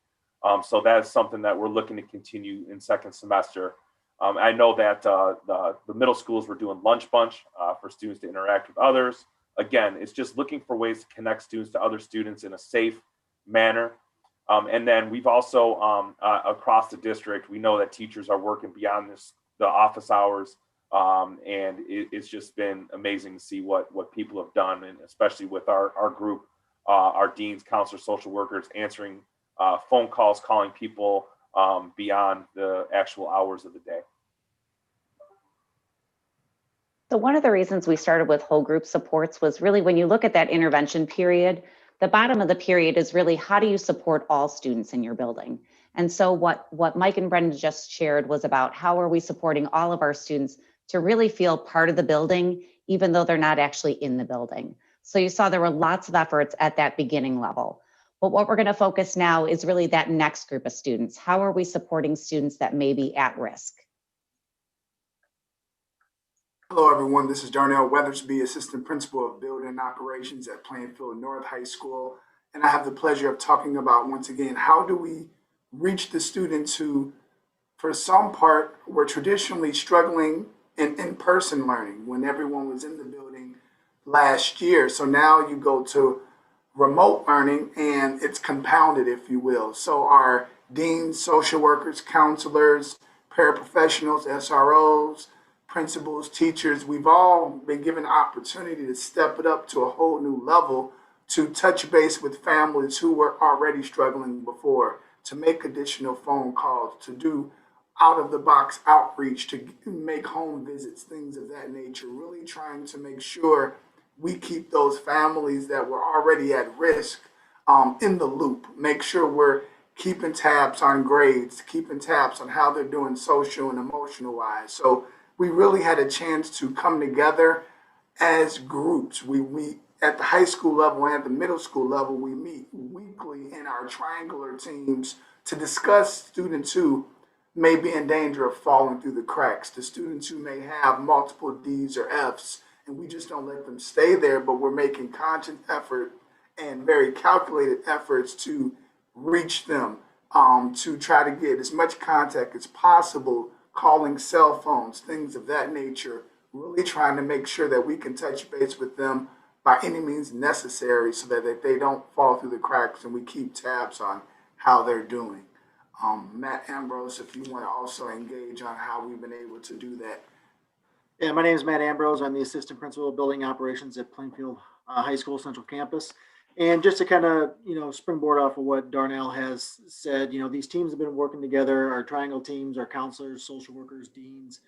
So that's something that we're looking to continue in second semester. I know that the middle schools were doing lunch bunch for students to interact with others. Again, it's just looking for ways to connect students to other students in a safe manner. And then we've also, across the district, we know that teachers are working beyond the office hours. And it's just been amazing to see what people have done, and especially with our group, our deans, counselors, social workers, answering phone calls, calling people beyond the actual hours of the day. So one of the reasons we started with whole group supports was really when you look at that intervention period, the bottom of the period is really how do you support all students in your building? And so what Mike and Brendan just shared was about how are we supporting all of our students to really feel part of the building, even though they're not actually in the building. So you saw there were lots of efforts at that beginning level. But what we're going to focus now is really that next group of students. How are we supporting students that may be at risk? Hello, everyone. This is Darnell Weathersby, Assistant Principal of Building Operations at Plainfield North High School. And I have the pleasure of talking about, once again, how do we reach the students who, for some part, were traditionally struggling in-person learning when everyone was in the building last year. So now you go to remote learning and it's compounded, if you will. So our deans, social workers, counselors, paraprofessionals, SROs, principals, teachers, we've all been given the opportunity to step it up to a whole new level to touch base with families who were already struggling before, to make additional phone calls, to do out-of-the-box outreach, to make home visits, things of that nature, really trying to make sure we keep those families that were already at risk in the loop, make sure we're keeping tabs on grades, keeping tabs on how they're doing social and emotional wise. So we really had a chance to come together as groups. We at the high school level and at the middle school level, we meet weekly in our triangular teams to discuss students who may be in danger of falling through the cracks, the students who may have multiple D's or F's and we just don't let them stay there, but we're making conscious effort and very calculated efforts to reach them, to try to get as much contact as possible, calling cell phones, things of that nature, really trying to make sure that we can touch base with them by any means necessary so that they don't fall through the cracks and we keep tabs on how they're doing. Matt Ambrose, if you want to also engage on how we've been able to do that. Yeah, my name is Matt Ambrose. I'm the Assistant Principal of Building Operations at Plainfield High School Central Campus. And just to kind of, springboard off of what Darnell has said, these teams have been working together, our triangle teams, our counselors, social workers, deans.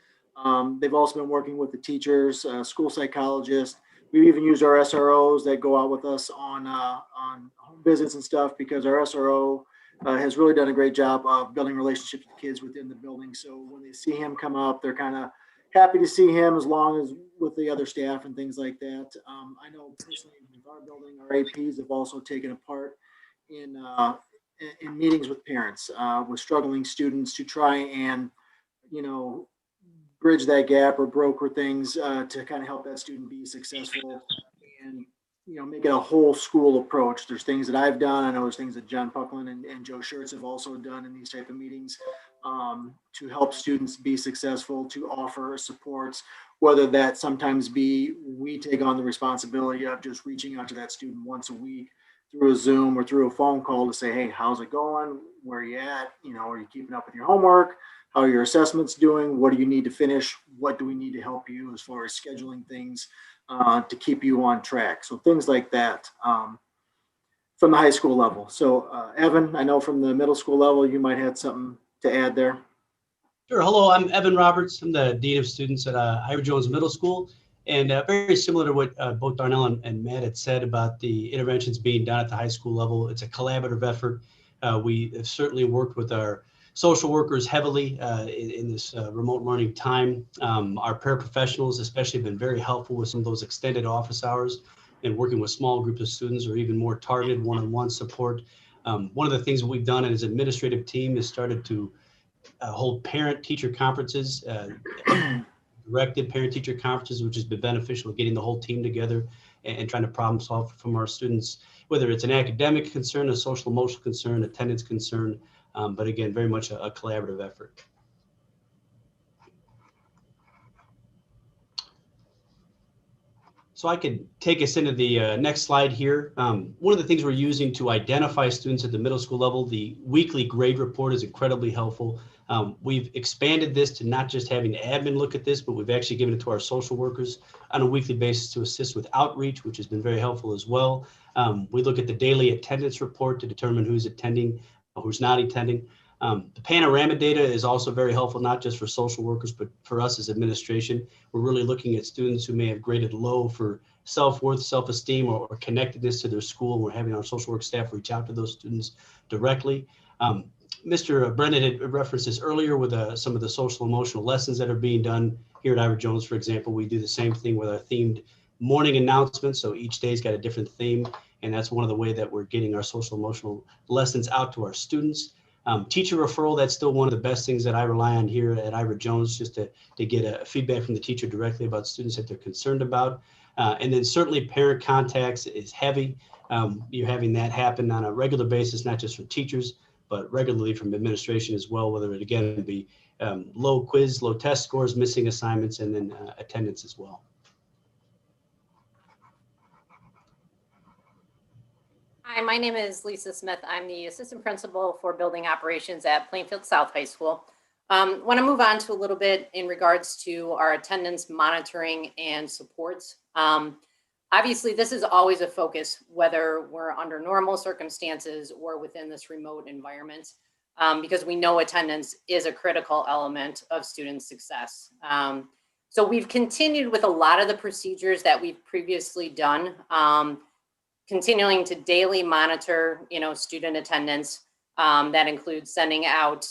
They've also been working with the teachers, school psychologists. We've even used our SROs that go out with us on home visits and stuff, because our SRO has really done a great job of building relationships with kids within the building. So when they see him come up, they're kind of happy to see him, as long as with the other staff and things like that. I know personally with our building, our APs have also taken a part in meetings with parents with struggling students to try and, bridge that gap or broker things to kind of help that student be successful and, make it a whole school approach. There's things that I've done. I know there's things that John Pucklin and Joe Schertz have also done in these type of meetings to help students be successful, to offer supports, whether that sometimes be we take on the responsibility of just reaching out to that student once a week through a Zoom or through a phone call to say, hey, how's it going? Where are you at? Are you keeping up with your homework? How are your assessments doing? What do you need to finish? What do we need to help you as far as scheduling things to keep you on track? So things like that from the high school level. So Evan, I know from the middle school level, you might have something to add there. Sure. Hello, I'm Evan Roberts. I'm the Dean of Students at Ivor Jones Middle School. And very similar to what both Darnell and Matt had said about the interventions being done at the high school level, it's a collaborative effort. We have certainly worked with our social workers heavily in this remote learning time. Our paraprofessionals especially have been very helpful with some of those extended office hours and working with small groups of students or even more targeted one-on-one support. One of the things that we've done as an administrative team is started to hold parent-teacher conferences, directed parent-teacher conferences, which has been beneficial, getting the whole team together and trying to problem solve from our students, whether it's an academic concern, a social emotional concern, attendance concern, but again, very much a collaborative effort. So I could take us into the next slide here. One of the things we're using to identify students at the middle school level, the weekly grade report is incredibly helpful. We've expanded this to not just having admin look at this, but we've actually given it to our social workers on a weekly basis to assist with outreach, which has been very helpful as well. We look at the daily attendance report to determine who's attending, who's not attending. The panorama data is also very helpful, not just for social workers, but for us as administration. We're really looking at students who may have graded low for self-worth, self-esteem, or connectedness to their school. We're having our social work staff reach out to those students directly. Mr. Brennan had referenced this earlier with some of the social emotional lessons that are being done here at Ivor Jones, for example. We do the same thing with our themed morning announcements. So each day's got a different theme, and that's one of the ways that we're getting our social emotional lessons out to our students. Teacher referral, that's still one of the best things that I rely on here at Ivor Jones, just to get a feedback from the teacher directly about students that they're concerned about. And then certainly parent contacts is heavy. You're having that happen on a regular basis, not just from teachers, but regularly from administration as well, whether it again be low quiz, low test scores, missing assignments, and then attendance as well. Hi, my name is Lisa Smith. I'm the assistant principal for building operations at Plainfield South High School. Want to move on to a little bit in regards to our attendance monitoring and supports. Obviously, this is always a focus, whether we're under normal circumstances or within this remote environment, because we know attendance is a critical element of student success. So we've continued with a lot of the procedures that we've previously done, continuing to daily monitor, student attendance. That includes sending out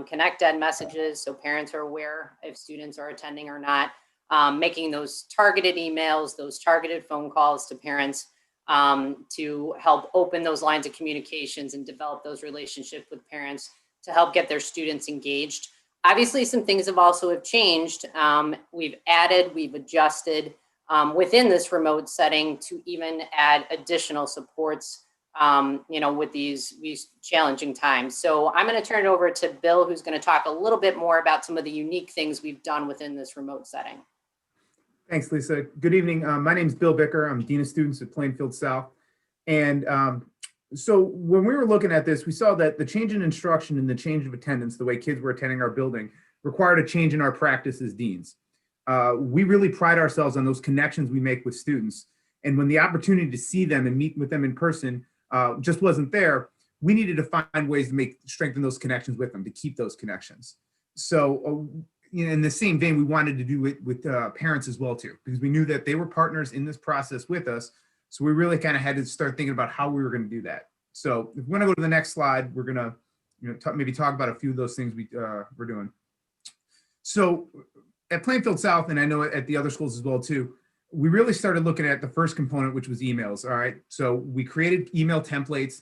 Connect Ed messages so parents are aware if students are attending or not, making those targeted emails, those targeted phone calls to parents to help open those lines of communications and develop those relationships with parents to help get their students engaged. Obviously, some things have changed. We've added, we've adjusted within this remote setting to even add additional supports, with these challenging times. So I'm going to turn it over to Bill, who's going to talk a little bit more about some of the unique things we've done within this remote setting. Thanks, Lisa. Good evening. My name is Bill Bicker. I'm Dean of Students at Plainfield South. And so when we were looking at this, we saw that the change in instruction and the change of attendance, the way kids were attending our building, required a change in our practice as deans. We really pride ourselves on those connections we make with students. And when the opportunity to see them and meet with them in person just wasn't there, we needed to find ways to strengthen those connections with them, to keep those connections. So in the same vein, we wanted to do it with parents as well too, because we knew that they were partners in this process with us. So we really kind of had to start thinking about how we were going to do that. So if we want to go to the next slide, we're going to maybe talk about a few of those things we're doing. So at Plainfield South, and I know at the other schools as well too, we really started looking at the first component, which was emails. All right. So we created email templates,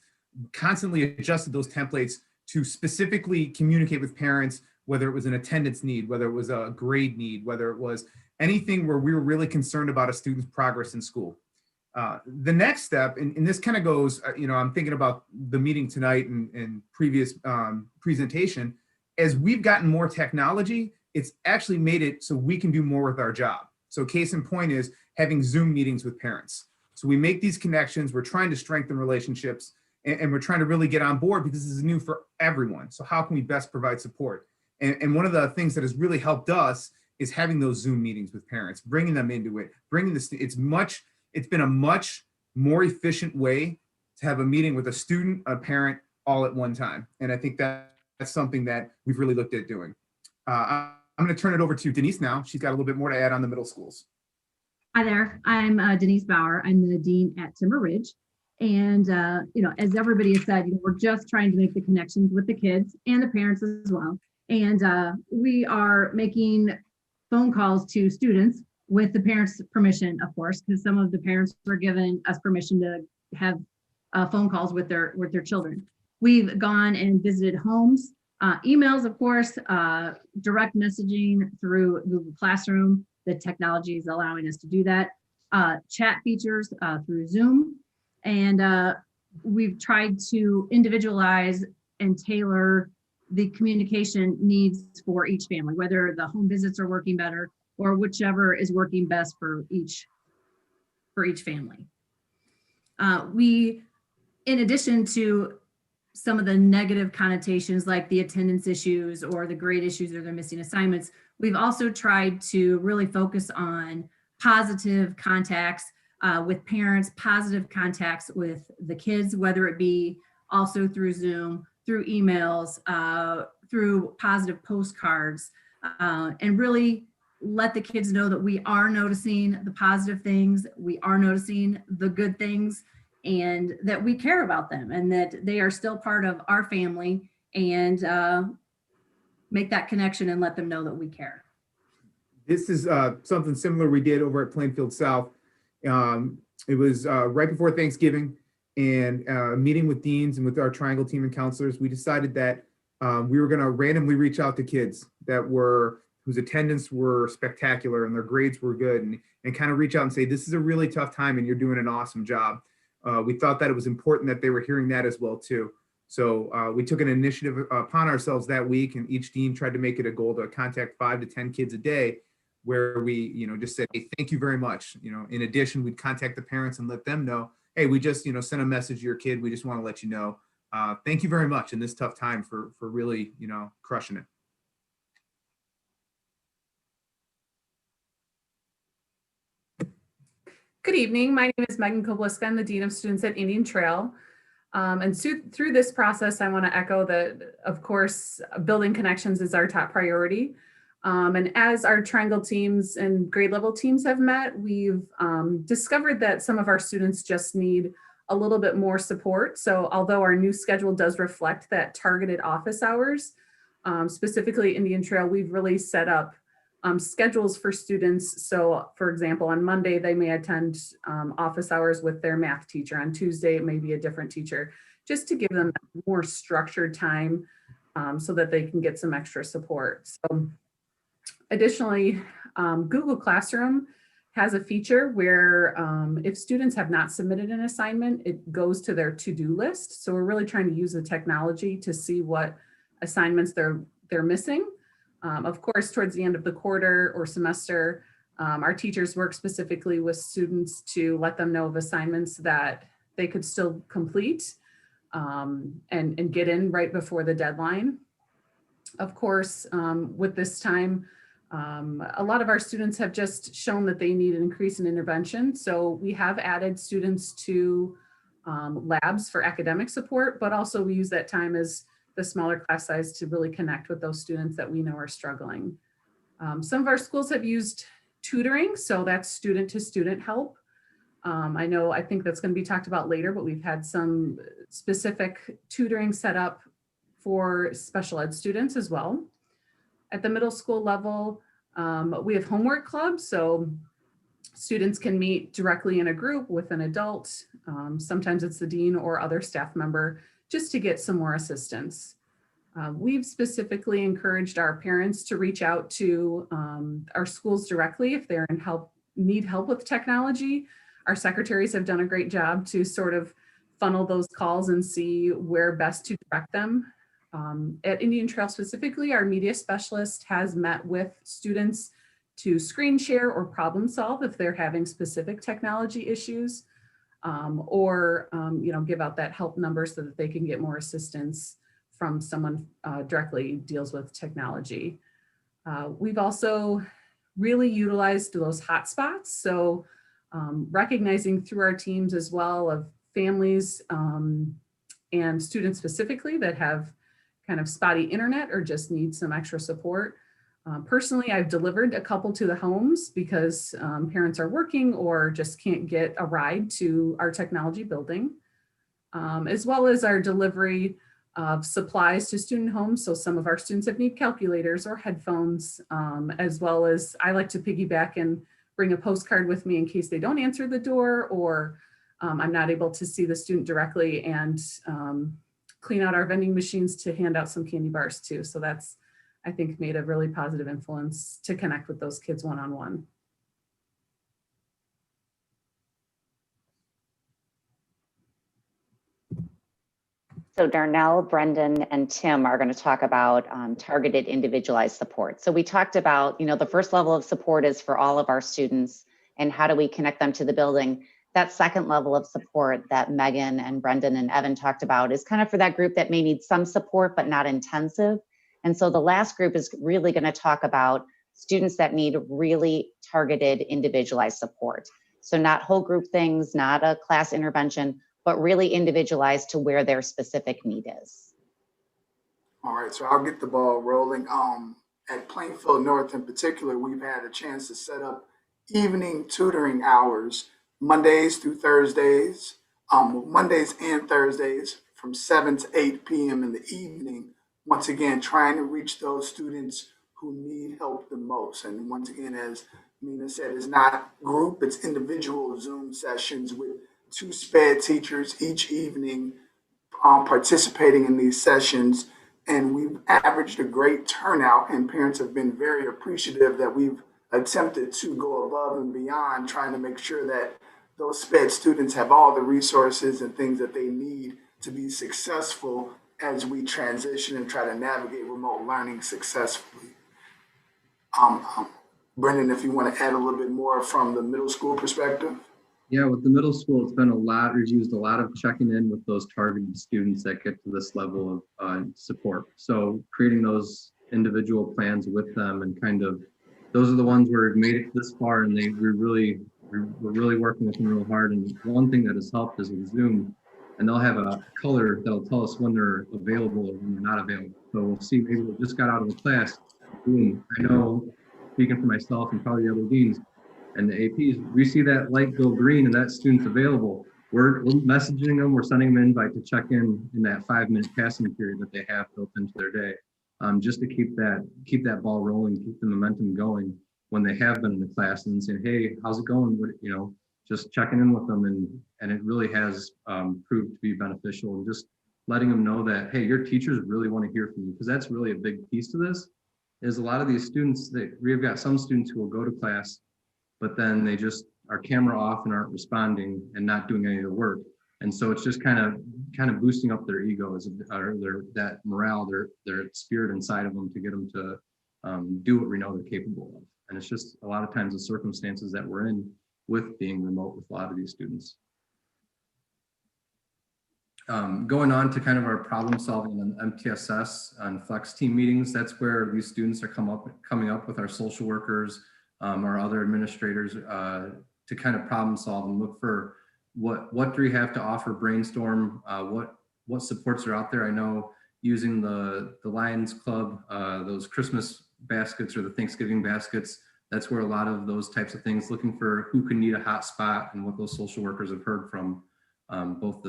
constantly adjusted those templates to specifically communicate with parents, whether it was an attendance need, whether it was a grade need, whether it was anything where we were really concerned about a student's progress in school. The next step, and this kind of goes, I'm thinking about the meeting tonight and previous presentation, as we've gotten more technology, it's actually made it so we can do more with our job. So case in point is having Zoom meetings with parents. So we make these connections, we're trying to strengthen relationships, and we're trying to really get on board because this is new for everyone. So how can we best provide support? And one of the things that has really helped us is having those Zoom meetings with parents, bringing them into it, it's been a much more efficient way to have a meeting with a student, a parent, all at one time. And I think that's something that we've really looked at doing. I'm going to turn it over to Denise now. She's got a little bit more to add on the middle schools. Hi there, I'm Denise Bauer. I'm the dean at Timber Ridge. And, as everybody has said, we're just trying to make the connections with the kids and the parents as well. And we are making phone calls to students with the parents' permission, of course, because some of the parents were given us permission to have phone calls with their children. We've gone and visited homes, emails, of course, direct messaging through Google Classroom. The technology is allowing us to do that. Chat features through Zoom. And we've tried to individualize and tailor the communication needs for each family, whether the home visits are working better or whichever is working best for each family. We, in addition to some of the negative connotations like the attendance issues or the grade issues or the missing assignments, we've also tried to really focus on positive contacts with parents, positive contacts with the kids, whether it be also through Zoom, through emails, through positive postcards, and really let the kids know that we are noticing the positive things, we are noticing the good things, and that we care about them and that they are still part of our family, and make that connection and let them know that we care. This is something similar we did over at Plainfield South. It was right before Thanksgiving, and meeting with deans and with our triangle team and counselors, we decided that we were going to randomly reach out to kids whose attendance were spectacular and their grades were good, and kind of reach out and say, this is a really tough time and you're doing an awesome job. We thought that it was important that they were hearing that as well too. So we took an initiative upon ourselves that week, and each dean tried to make it a goal to contact 5 to 10 kids a day, where we, just said, hey, thank you very much. In addition, we'd contact the parents and let them know, hey, we just, sent a message to your kid. We just want to let you know, thank you very much in this tough time for really, crushing it. Good evening. My name is Megan Kobliska. I'm the Dean of Students at Indian Trail. And through this process, I want to echo that, of course, building connections is our top priority. And as our triangle teams and grade level teams have met, we've discovered that some of our students just need a little bit more support. So although our new schedule does reflect that targeted office hours, specifically Indian Trail, we've really set up schedules for students. So for example, on Monday, they may attend office hours with their math teacher. On Tuesday, it may be a different teacher, just to give them more structured time so that they can get some extra support. So additionally, Google Classroom has a feature where if students have not submitted an assignment, it goes to their to-do list. So we're really trying to use the technology to see what assignments they're missing. Of course, towards the end of the quarter or semester, our teachers work specifically with students to let them know of assignments that they could still complete and get in right before the deadline. Of course, with this time, a lot of our students have just shown that they need an increase in intervention. So we have added students to labs for academic support, but also we use that time as the smaller class size to really connect with those students that we know are struggling. Some of our schools have used tutoring, so that's student to student help. I think that's going to be talked about later, but we've had some specific tutoring set up for special ed students as well. At the middle school level, we have homework clubs, so students can meet directly in a group with an adult. Sometimes it's the dean or other staff member just to get some more assistance. We've specifically encouraged our parents to reach out to our schools directly if they're need help with technology. Our secretaries have done a great job to sort of funnel those calls and see where best to direct them. At Indian Trail specifically, our media specialist has met with students to screen share or problem solve if they're having specific technology issues, or give out that help number so that they can get more assistance from someone directly deals with technology. We've also really utilized those hotspots. So recognizing through our teams as well of families and students specifically that have kind of spotty internet or just need some extra support. Personally, I've delivered a couple to the homes because parents are working or just can't get a ride to our technology building, as well as our delivery of supplies to student homes. So some of our students have need calculators or headphones, as well as I like to piggyback and bring a postcard with me in case they don't answer the door or I'm not able to see the student directly, and clean out our vending machines to hand out some candy bars too. So that's, I think, made a really positive influence to connect with those kids one-on-one. So Darnell, Brendan, and Tim are going to talk about targeted individualized support. So we talked about, the first level of support is for all of our students and how do we connect them to the building. That second level of support that Megan and Brendan and Evan talked about is kind of for that group that may need some support, but not intensive. And so the last group is really going to talk about students that need really targeted individualized support. So not whole group things, not a class intervention, but really individualized to where their specific need is. All right, so I'll get the ball rolling. At Plainfield North in particular, we've had a chance to set up evening tutoring hours, Mondays through Thursdays, Mondays and Thursdays from 7 to 8 p.m. in the evening. Once again, trying to reach those students who need help the most. And once again, as Mina said, it's not group, it's individual Zoom sessions with 2 SPED teachers each evening participating in these sessions. And we've averaged a great turnout, and parents have been very appreciative that we've attempted to go above and beyond, trying to make sure that those SPED students have all the resources and things that they need to be successful as we transition and try to navigate remote learning successfully. Brendan, if you want to add a little bit more from the middle school perspective. Yeah, with the middle school, it's been we've used a lot of checking in with those targeted students that get to this level of support. So creating those individual plans with them, and kind of, those are the ones where we've made it this far and we're really working with them real hard. And one thing that has helped is with Zoom, and they'll have a color that'll tell us when they're available or when they're not available. So we'll see, maybe they just got out of the class. Boom. I know, speaking for myself and probably the other deans and the APs, we see that light go green and that student's available. We're messaging them, we're sending them an invite to check in that 5-minute passing period that they have built into their day, just to keep that ball rolling, keep the momentum going when they have been in the class, and saying, hey, how's it going? Just checking in with them, and it really has proved to be beneficial, and just letting them know that, hey, your teachers really want to hear from you, because that's really a big piece to this. Is a lot of these students that we've got some students who will go to class but then they just are camera off and aren't responding and not doing any of the work. And so it's just kind of boosting up their egos or that morale, their spirit inside of them to get them to do what we know they're capable of. And it's just a lot of times the circumstances that we're in with being remote with a lot of these students. Going on to kind of our problem solving on MTSS on flex team meetings, that's where these students are coming up with our social workers, our other administrators to kind of problem solve and look for what do we have to offer, brainstorm, what supports are out there. I know using the Lions Club, those Christmas baskets or the Thanksgiving baskets, that's where a lot of those types of things, looking for who can need a hot spot and what those social workers have heard from both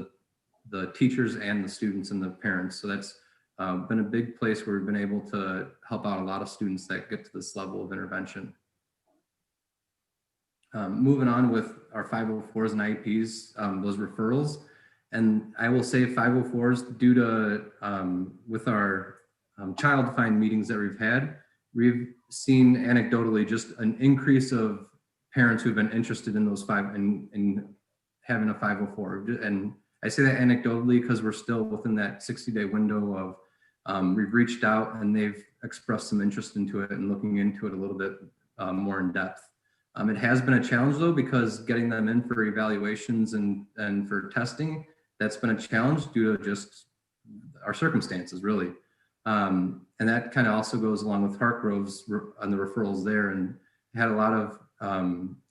the teachers and the students and the parents. So that's been a big place where we've been able to help out a lot of students that get to this level of intervention. Moving on with our 504s and IEPs, those referrals. And I will say 504s, due to, with our child find meetings that we've had, we've seen anecdotally just an increase of parents who've been interested in those in having a 504. And I say that anecdotally because we're still within that 60-day window of we've reached out and they've expressed some interest into it and looking into it a little bit more in depth. It has been a challenge though, because getting them in for evaluations and for testing, that's been a challenge due to just our circumstances really. And that kind of also goes along with Hartgrove's on the referrals there, and had a lot of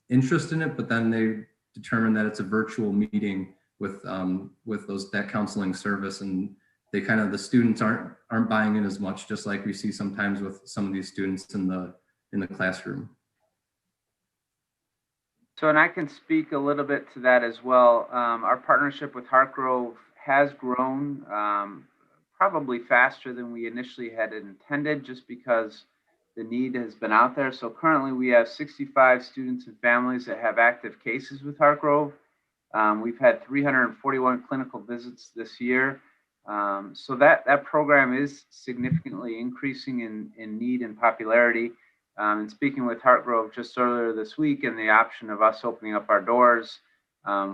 interest in it, but then they determined that it's a virtual meeting with that counseling service, and they kind of, the students aren't buying in as much, just like we see sometimes with some of these students in the classroom. So, and I can speak a little bit to that as well. Our partnership with Hartgrove has grown probably faster than we initially had intended, just because the need has been out there. So currently we have 65 students and families that have active cases with Hartgrove. We've had 341 clinical visits this year. So that program is significantly increasing in need and popularity. And speaking with Hartgrove just earlier this week, and the option of us opening up our doors,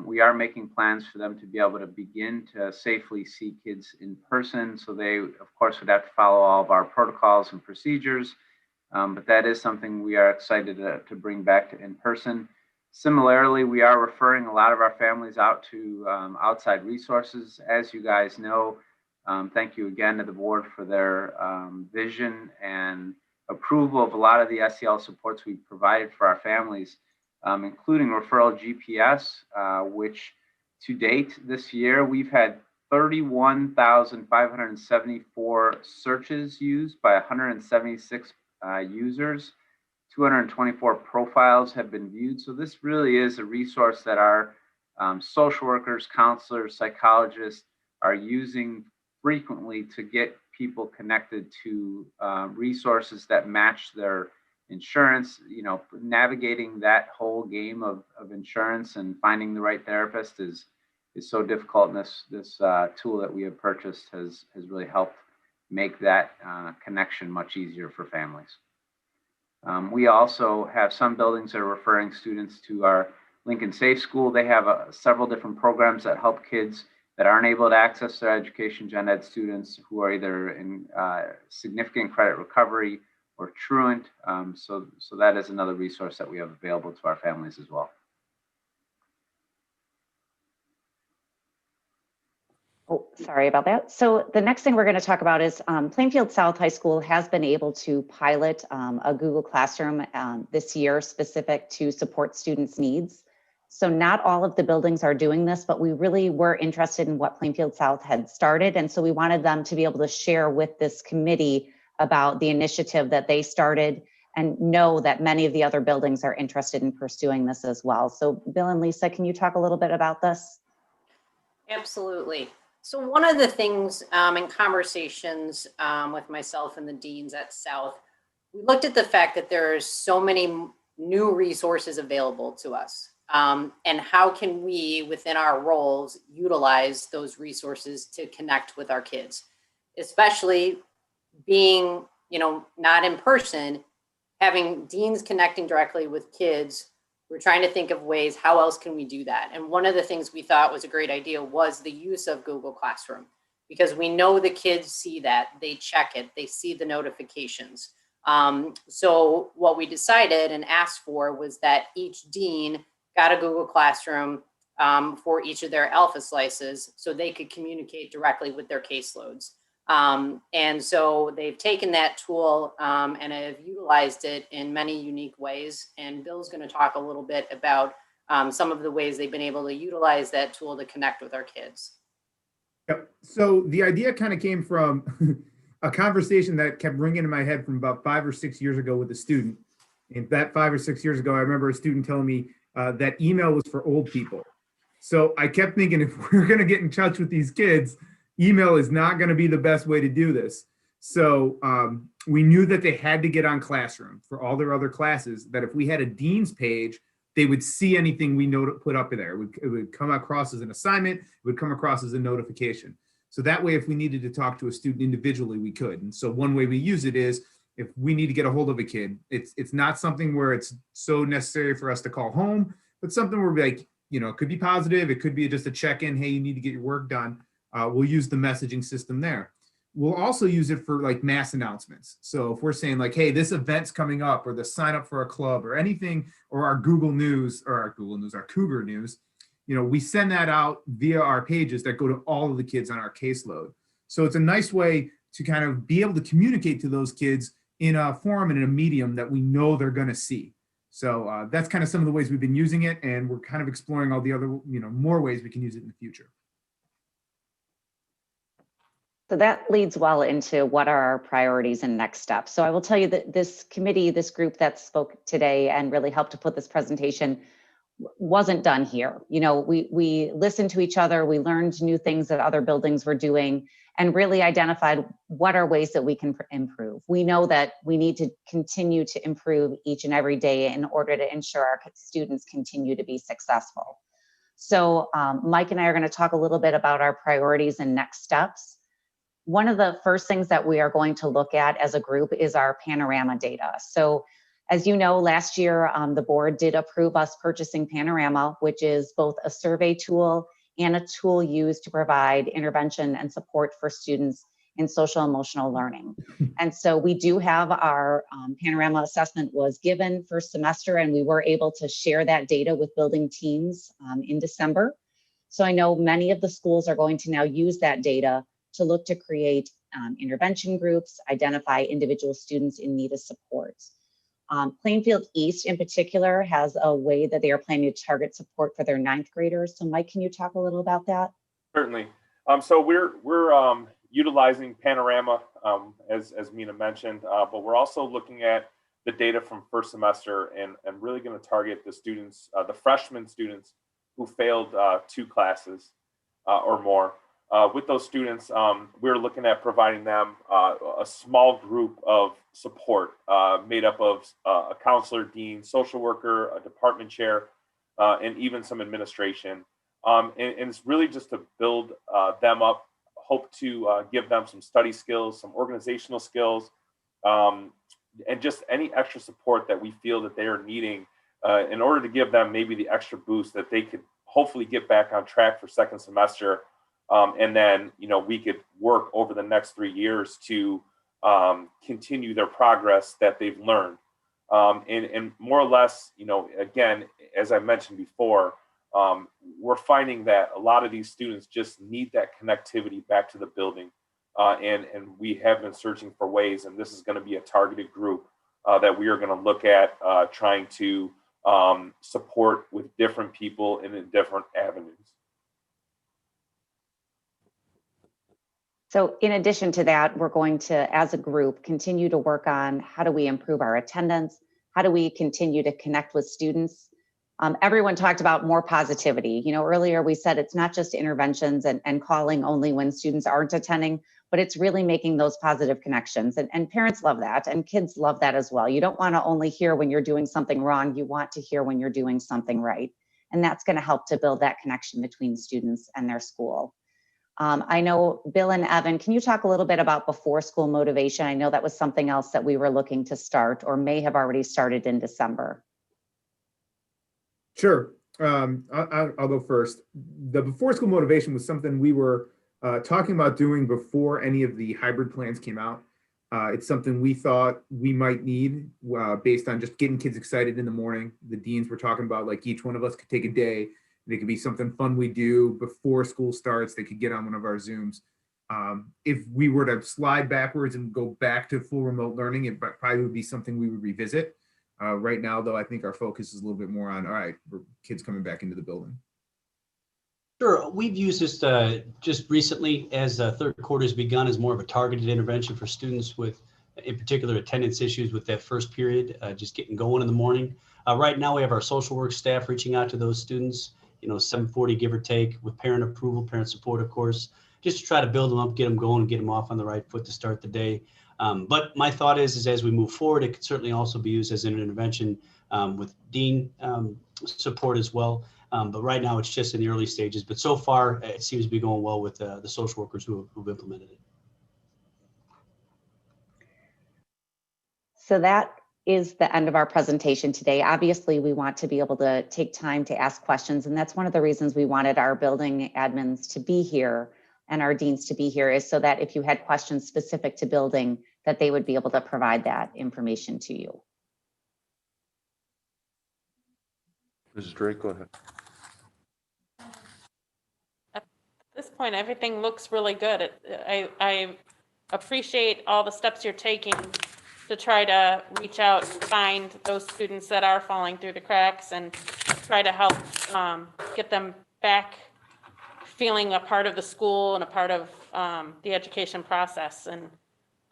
we are making plans for them to be able to begin to safely see kids in person. So they, of course, would have to follow all of our protocols and procedures. But that is something we are excited to bring back to in person. Similarly, we are referring a lot of our families out to outside resources. As you guys know, thank you again to the board for their vision and approval of a lot of the SEL supports we've provided for our families, including referral GPS, which to date this year, we've had 31,574 searches used by 176 users. 224 profiles have been viewed. So this really is a resource that our social workers, counselors, psychologists are using frequently to get people connected to resources that match their insurance. You know, navigating that whole game of insurance and finding the right therapist is so difficult. And this tool that we have purchased has really helped make that connection much easier for families. We also have some buildings that are referring students to our Lincoln Safe School. They have several different programs that help kids that aren't able to access their education, gen ed students who are either in significant credit recovery or truant. So that is another resource that we have available to our families as well. Oh, sorry about that. So the next thing we're going to talk about is Plainfield South High School has been able to pilot a Google Classroom this year specific to support students' needs. So not all of the buildings are doing this, but we really were interested in what Plainfield South had started. And so we wanted them to be able to share with this committee about the initiative that they started, and know that many of the other buildings are interested in pursuing this as well. So Bill and Lisa, can you talk a little bit about this? Absolutely. So one of the things in conversations with myself and the deans at South, we looked at the fact that there are so many new resources available to us. And how can we, within our roles, utilize those resources to connect with our kids, especially being, not in person, having deans connecting directly with kids We're trying to think of ways, how else can we do that? And one of the things we thought was a great idea was the use of Google Classroom, because we know the kids see that, they check it, they see the notifications. So what we decided and asked for was that each dean got a Google Classroom for each of their alpha slices so they could communicate directly with their caseloads. And so they've taken that tool and have utilized it in many unique ways. And Bill's going to talk a little bit about some of the ways they've been able to utilize that tool to connect with our kids. Yep. So the idea kind of came from a conversation that kept ringing in my head from about 5 or 6 years ago with a student. And that 5 or 6 years ago, I remember a student telling me that email was for old people. So I kept thinking, if we're going to get in touch with these kids, email is not going to be the best way to do this. So we knew that they had to get on Classroom for all their other classes, that if we had a dean's page, they would see anything we put up in there. It would come across as an assignment, it would come across as a notification. So that way, if we needed to talk to a student individually, we could. And so one way we use it is, if we need to get a hold of a kid, it's not something where it's so necessary for us to call home, but something where we're like, you know, it could be positive, it could be just a check-in, hey, you need to get your work done. We'll use the messaging system there. We'll also use it for like mass announcements. So if we're saying like, hey, this event's coming up, or the sign up for a club or anything, or our Google News, or our Cougar News, you know, we send that out via our pages that go to all of the kids on our caseload. So it's a nice way to kind of be able to communicate to those kids in a forum and in a medium that we know they're going to see. So that's kind of some of the ways we've been using it, and we're kind of exploring all the other, you know, more ways we can use it in the future. So that leads well into what are our priorities and next steps. So I will tell you that this committee, this group that spoke today and really helped to put this presentation, wasn't done here. You know, we listened to each other, we learned new things that other buildings were doing, and really identified what are ways that we can improve. We know that we need to continue to improve each and every day in order to ensure our students continue to be successful. So Mike and I are going to talk a little bit about our priorities and next steps. One of the first things that we are going to look at as a group is our panorama data. So as you know, last year, the board did approve us purchasing Panorama, which is both a survey tool and a tool used to provide intervention and support for students in social emotional learning. And so we do have our Panorama assessment was given first semester, and we were able to share that data with building teams in December. So I know many of the schools are going to now use that data to look to create intervention groups, identify individual students in need of support. Plainfield East in particular has a way that they are planning to target support for their 9th graders. So Mike, can you talk a little about that? Certainly. So we're utilizing Panorama, as Mina mentioned, but we're also looking at the data from first semester and really going to target the students, the freshman students who failed 2 classes or more. With those students, we're looking at providing them a small group of support made up of a counselor, dean, social worker, a department chair, and even some administration. And it's really just to build them up, hope to give them some study skills, some organizational skills, and just any extra support that we feel that they are needing in order to give them maybe the extra boost that they could hopefully get back on track for second semester. And then, you know, we could work over the next 3 years to continue their progress that they've learned. And more or less, you know, again, as I mentioned before, we're finding that a lot of these students just need that connectivity back to the building. And we have been searching for ways, and this is going to be a targeted group that we are going to look at trying to support with different people and in different avenues. So in addition to that, we're going to, as a group, continue to work on how do we improve our attendance? How do we continue to connect with students? Everyone talked about more positivity. You know, earlier we said it's not just interventions and calling only when students aren't attending, but it's really making those positive connections. And parents love that, and kids love that as well. You don't want to only hear when you're doing something wrong. You want to hear when you're doing something right. And that's going to help to build that connection between students and their school. I know Bill and Evan, can you talk a little bit about before school motivation? I know that was something else that we were looking to start or may have already started in December. Sure. I'll go first. The before school motivation was something we were talking about doing before any of the hybrid plans came out. It's something we thought we might need based on just getting kids excited in the morning. The deans were talking about like each one of us could take a day. And it could be something fun we do before school starts. They could get on one of our Zooms. If we were to slide backwards and go back to full remote learning, it probably would be something we would revisit. Right now, though, I think our focus is a little bit more on, all right, kids coming back into the building. Sure, we've used this just recently as third quarter has begun as more of a targeted intervention for students with, in particular, attendance issues with that first period, just getting going in the morning. Right now, we have our social work staff reaching out to those students, 7:40 give or take, with parent approval, parent support, of course, just to try to build them up, get them going, get them off on the right foot to start the day. But my thought is as we move forward, it could certainly also be used as an intervention with dean support as well. But right now it's just in the early stages, but so far it seems to be going well with the social workers who've implemented it. So that is the end of our presentation today. Obviously, we want to be able to take time to ask questions, and that's one of the reasons we wanted our building admins to be here and our deans to be here, is so that if you had questions specific to building, that they would be able to provide that information to you. Mrs. Drake, go ahead. At this point, everything looks really good. I appreciate all the steps you're taking to try to reach out and find those students that are falling through the cracks and try to help get them back feeling a part of the school and a part of the education process. And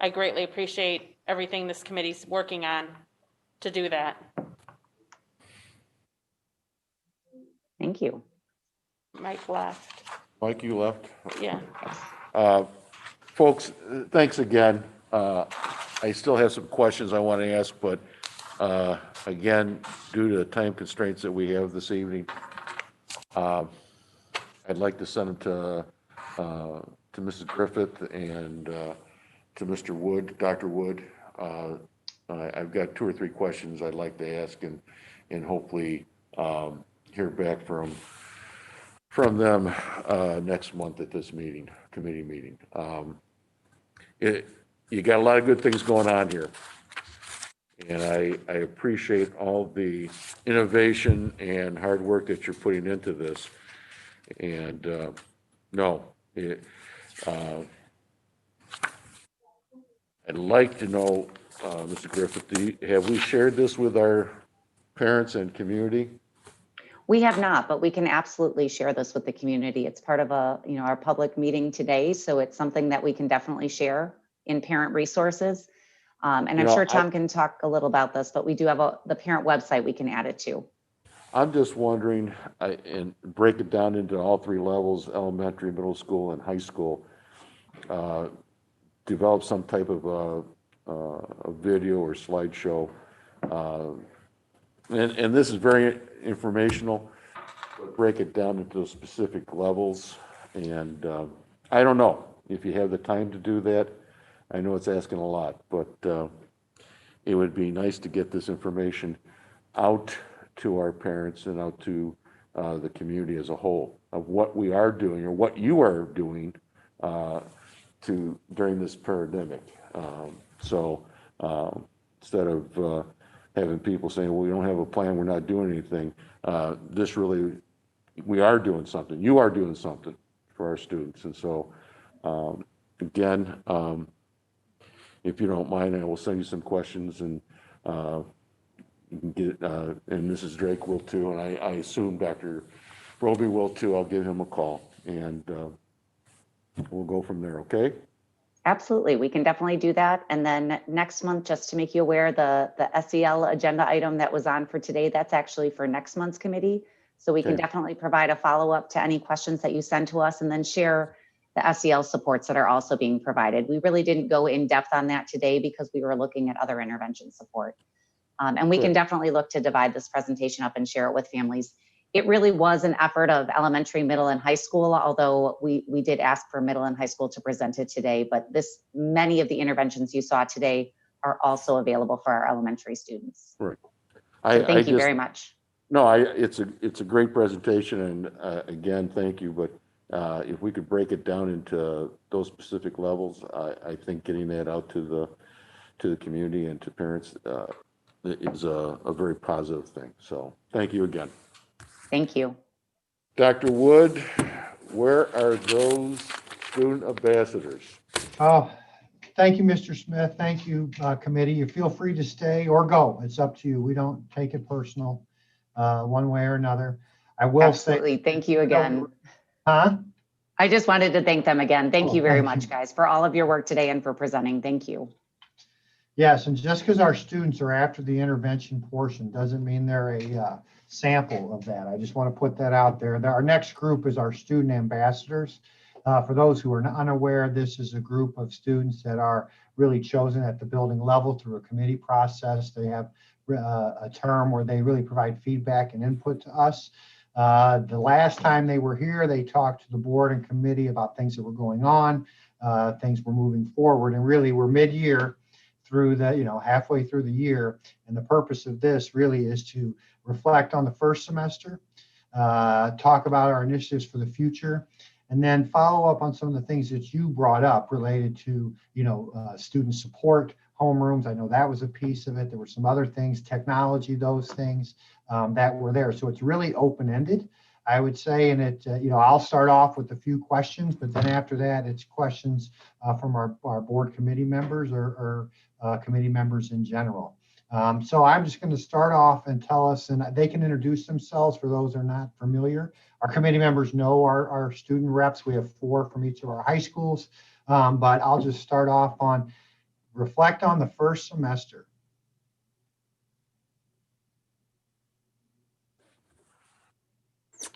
I greatly appreciate everything this committee's working on to do that. Thank you. Mike left. Mike, you left? Yeah. Folks, thanks again. I still have some questions I want to ask, but again, due to the time constraints that we have this evening, I'd like to send them to Mrs. Griffith and to Mr. Wood, Dr. Wood. I've got 2 or 3 questions I'd like to ask and hopefully hear back from them next month at this meeting, committee meeting. You got a lot of good things going on here. And I appreciate all the innovation and hard work that you're putting into this. And I'd like to know, Mr. Griffith, have we shared this with our parents and community? We have not, but we can absolutely share this with the community. It's part of our public meeting today, so it's something that we can definitely share in parent resources. And I'm sure Tom can talk a little about this, but we do have the parent website we can add it to. I'm just wondering, and break it down into all 3 levels, elementary, middle school, and high school, develop some type of a video or slideshow. And this is very informational, but break it down into specific levels. And I don't know if you have the time to do that. I know it's asking a lot, but it would be nice to get this information out to our parents and out to the community as a whole of what we are doing or what you are doing during this pandemic. So instead of having people saying, well, we don't have a plan, we're not doing anything, this really, we are doing something. You are doing something for our students. And so again, if you don't mind, I will send you some questions and you can get, and Mrs. Drake will too, and I assume Dr. Roby will too. I'll give him a call and we'll go from there, okay? Absolutely, we can definitely do that. And then next month, just to make you aware, the SEL agenda item that was on for today, that's actually for next month's committee. So we can definitely provide a follow-up to any questions that you send to us and then share the SEL supports that are also being provided. We really didn't go in depth on that today because we were looking at other intervention support. And we can definitely look to divide this presentation up and share it with families. It really was an effort of elementary, middle, and high school, although we did ask for middle and high school to present it today, but many of the interventions you saw today are also available for our elementary students. Right. So thank you very much. No, it's a great presentation, and again, thank you. But if we could break it down into those specific levels, I think getting that out to the community and to parents is a very positive thing. So thank you again. Thank you. Dr. Wood, where are those student ambassadors? Oh, thank you, Mr. Smith. Thank you, committee. You feel free to stay or go. It's up to you. We don't take it personal one way or another. I will Absolutely. say. Thank you again. Huh? I just wanted to thank them again. Thank Oh, you very thank much, you. guys, for all of your work today and for presenting. Thank you. Yes, and just because our students are after the intervention portion doesn't mean they're a sample of that. I just want to put that out there. Our next group is our student ambassadors. For those who are unaware, this is a group of students that are really chosen at the building level through a committee process. They have a term where they really provide feedback and input to us. The last time they were here, they talked to the board and committee about things that were going on, things were moving forward, and really we're mid-year through the, halfway through the year. And the purpose of this really is to reflect on the first semester, talk about our initiatives for the future, and then follow up on some of the things that you brought up related to, student support, homerooms. I know that was a piece of it. There were some other things, technology, those things that were there. So it's really open-ended, I would say. And I'll start off with a few questions, but then after that, it's questions from our board committee members or committee members in general. So I'm just going to start off and tell us, and they can introduce themselves for those who are not familiar. Our committee members know our student reps. We have 4 from each of our high schools, but I'll just start off on reflect on the first semester.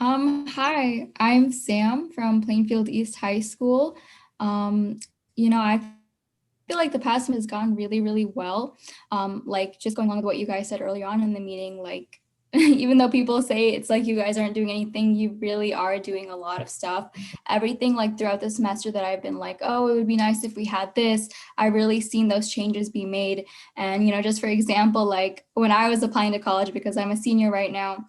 Hi, I'm Sam from Plainfield East High School. I feel like the past has gone really, really well. Like just going along with what you guys said early on in the meeting, like even though people say it's like you guys aren't doing anything, you really are doing a lot of stuff. Everything like throughout the semester that I've been like, oh, it would be nice if we had this. I really seen those changes be made. And, just for example, like when I was applying to college, because I'm a senior right now,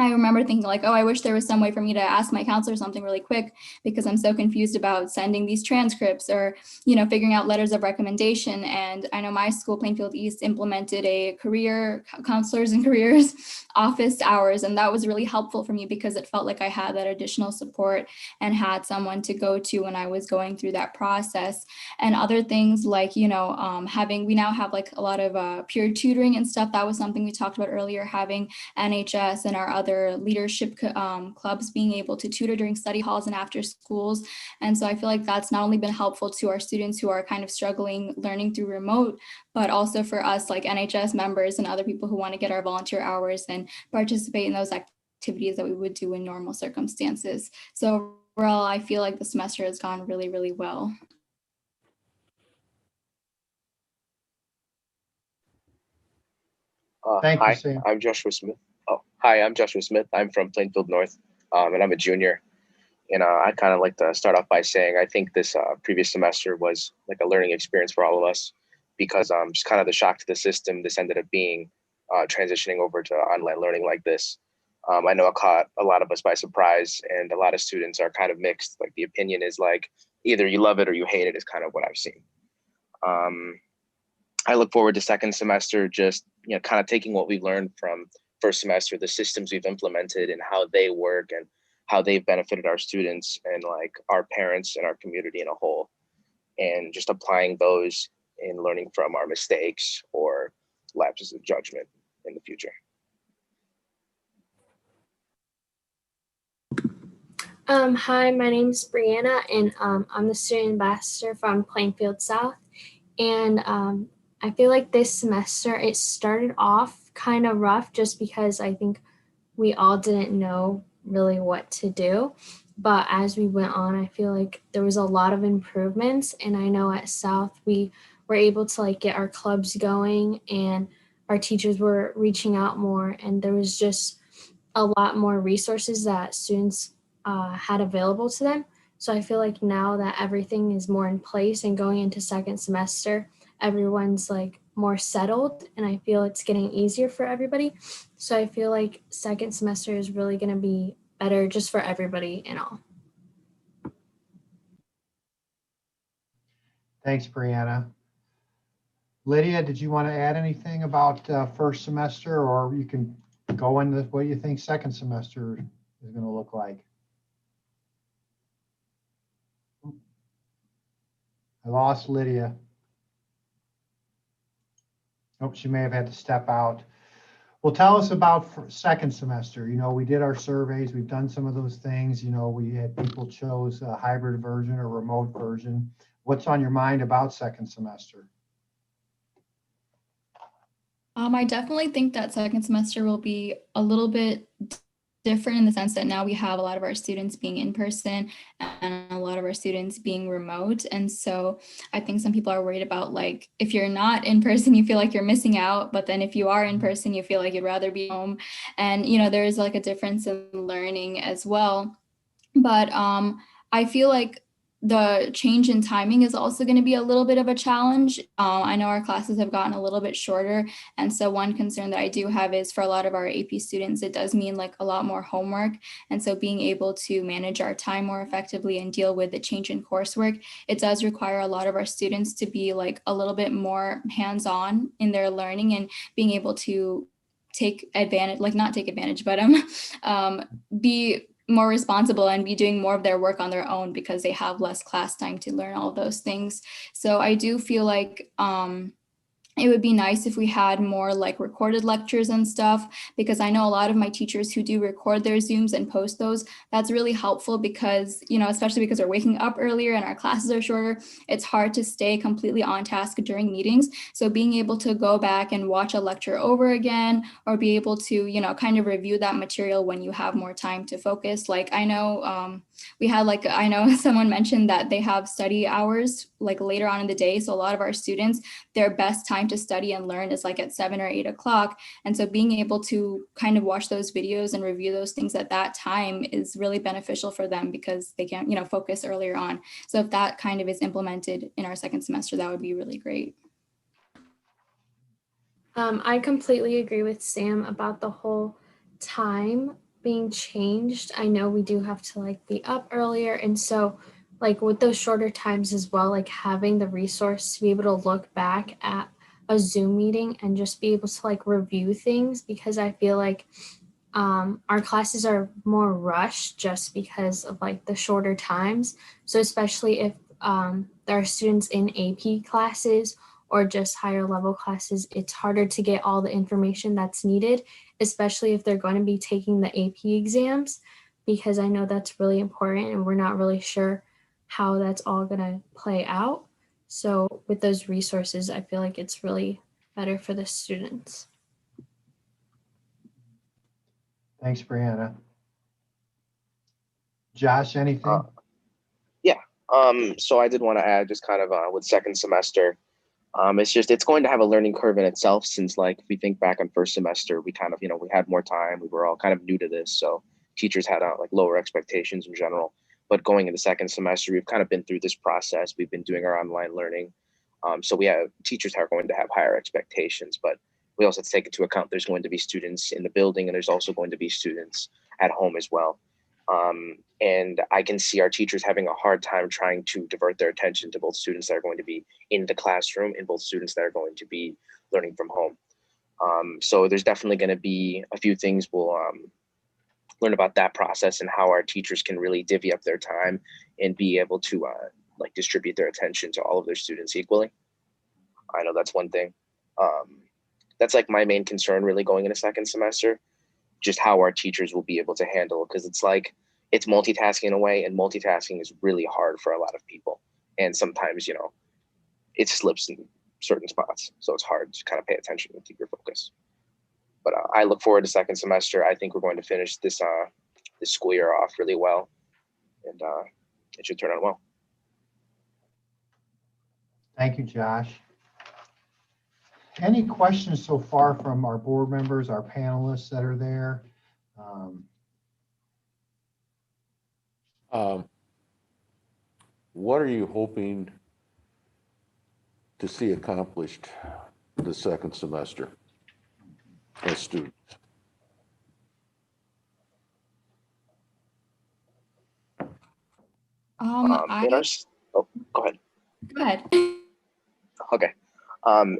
I remember thinking like, oh, I wish there was some way for me to ask my counselor something really quick because I'm so confused about sending these transcripts or, figuring out letters of recommendation. And I know my school, Plainfield East, implemented a career counselors and careers office hours. And that was really helpful for me because it felt like I had that additional support and had someone to go to when I was going through that process. And other things like, we now have like a lot of peer tutoring and stuff. That was something we talked about earlier, having NHS and our other leadership clubs being able to tutor during study halls and after schools. And so I feel like that's not only been helpful to our students who are kind of struggling learning through remote, but also for us like NHS members and other people who want to get our volunteer hours and participate in those activities that we would do in normal circumstances. So overall, I feel like the semester has gone really, really well. Thank you, Hi, Sam. I'm Joshua Smith. Hi, I'm Joshua Smith. I'm from Plainfield North, and I'm a junior. And I kind of like to start off by saying I think this previous semester was like a learning experience for all of us because just kind of the shock to the system this ended up being transitioning over to online learning like this. I know it caught a lot of us by surprise, and a lot of students are kind of mixed. Like the opinion is like either you love it or you hate it is kind of what I've seen. I look forward to second semester, just kind of taking what we've learned from first semester, the systems we've implemented and how they work and how they've benefited our students and like our parents and our community in a whole, and just applying those in learning from our mistakes or lapses of judgment in the future. Hi, my name is Brianna, and I'm the student ambassador from Plainfield South. And I feel like this semester it started off kind of rough just because I think we all didn't know really what to do. But as we went on, I feel like there was a lot of improvements. And I know at South, we were able to like get our clubs going and our teachers were reaching out more. And there was just a lot more resources that students had available to them. So I feel like now that everything is more in place and going into second semester, everyone's like more settled, and I feel it's getting easier for everybody. So I feel like second semester is really going to be better just for everybody and all. Thanks, Brianna. Lydia, did you want to add anything about first semester, or you can go into what you think second semester is going to look like? I lost Lydia. Oh, she may have had to step out. Well, tell us about second semester. You know, we did our surveys. We've done some of those things. You know, we had people chose a hybrid version or remote version. What's on your mind about second semester? I definitely think that second semester will be a little bit different in the sense that now we have a lot of our students being in person and a lot of our students being remote. And so I think some people are worried about, like, if you're not in person, you feel like you're missing out. But then if you are in person, you feel like you'd rather be home. And, you know, there's like a difference in learning as well. But I feel like the change in timing is also going to be a little bit of a challenge. I know our classes have gotten a little bit shorter. And so one concern that I do have is for a lot of our AP students, it does mean like a lot more homework. And so being able to manage our time more effectively and deal with the change in coursework, it does require a lot of our students to be like a little bit more hands-on in their learning and being able to take advantage, like not take advantage, but be more responsible and be doing more of their work on their own because they have less class time to learn all those things. So I do feel like it would be nice if we had more like recorded lectures and stuff, because I know a lot of my teachers who do record their Zooms and post those. That's really helpful because, you know, especially because we're waking up earlier and our classes are shorter, it's hard to stay completely on task during meetings. So being able to go back and watch a lecture over again, or be able to, you know, kind of review that material when you have more time to focus. Like I know we had like, I know someone mentioned that they have study hours like later on in the day. So a lot of our students, their best time to study and learn is like at 7 or 8 o'clock. And so being able to kind of watch those videos and review those things at that time is really beneficial for them because they can, you know, focus earlier on. So if that kind of is implemented in our second semester, that would be really great. I completely agree with Sam about the whole time being changed. I know we do have to like be up earlier. And so like with those shorter times as well, like having the resource to be able to look back at a Zoom meeting and just be able to like review things, because I feel like our classes are more rushed just because of like the shorter times. So especially if there are students in AP classes or just higher level classes, it's harder to get all the information that's needed, especially if they're going to be taking the AP exams, because I know that's really important and we're not really sure how that's all going to play out. So with those resources, I feel like it's really better for the students. Thanks, Brianna. Josh, anything? Yeah. So I did want to add just kind of with second semester, it's going to have a learning curve in itself, since like if we think back on first semester, we kind of, you know, we had more time, we were all kind of new to this. So teachers had like lower expectations in general. But going into second semester, we've kind of been through this process. We've been doing our online learning. So we have teachers are going to have higher expectations, but we also have to take into account there's going to be students in the building and there's also going to be students at home as well. And I can see our teachers having a hard time trying to divert their attention to both students that are going to be in the classroom and both students that are going to be learning from home. So there's definitely going to be a few things we'll learn about that process and how our teachers can really divvy up their time and be able to like distribute their attention to all of their students equally. I know that's one thing. That's like my main concern really going into second semester, just how our teachers will be able to handle, because it's like it's multitasking in a way, and multitasking is really hard for a lot of people. And sometimes, you know, it slips in certain spots. So it's hard to kind of pay attention and keep your focus. But I look forward to second semester. I think we're going to finish this this school year off really well, and it should turn out well. Thank you, Josh. Any questions so far from our board members, our panelists that are there? What are you hoping to see accomplished the second semester as students? In our, oh, go ahead. Go ahead. Okay.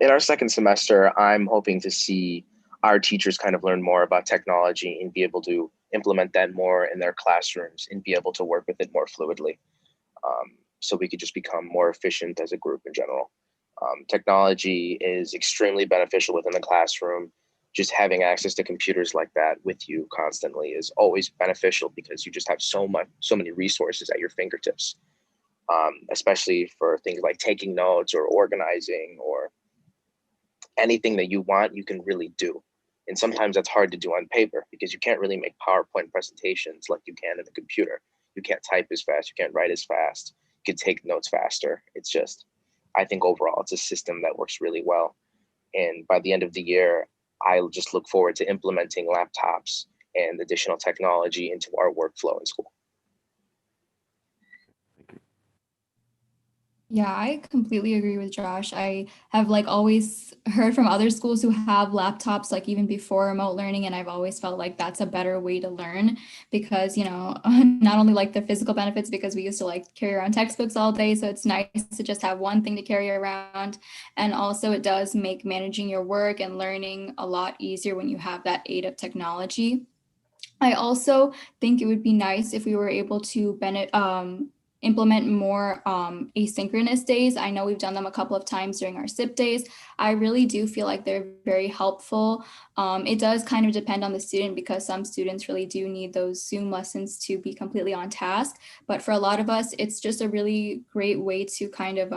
In our second semester, I'm hoping to see our teachers kind of learn more about technology and be able to implement that more in their classrooms and be able to work with it more fluidly. So we could just become more efficient as a group in general. Technology is extremely beneficial within the classroom. Just having access to computers like that with you constantly is always beneficial because you just have so many resources at your fingertips. Especially for things like taking notes or organizing or anything that you want, you can really do. And sometimes that's hard to do on paper because you can't really make PowerPoint presentations like you can in a computer. You can't type as fast, you can't write as fast, you can take notes faster. It's just, I think overall it's a system that works really well. And by the end of the year, I'll just look forward to implementing laptops and additional technology into our workflow in school. Yeah, I completely agree with Josh. I have like always heard from other schools who have laptops like even before remote learning, and I've always felt like that's a better way to learn because, you know, not only like the physical benefits because we used to like carry around textbooks all day, so it's nice to just have one thing to carry around, and also it does make managing your work and learning a lot easier when you have that aid of technology. I also think it would be nice if we were able to implement more asynchronous days. I know we've done them a couple of times during our SIP days. I really do feel like they're very helpful. It does kind of depend on the student because some students really do need those Zoom lessons to be completely on task. But for a lot of us, it's just a really great way to kind of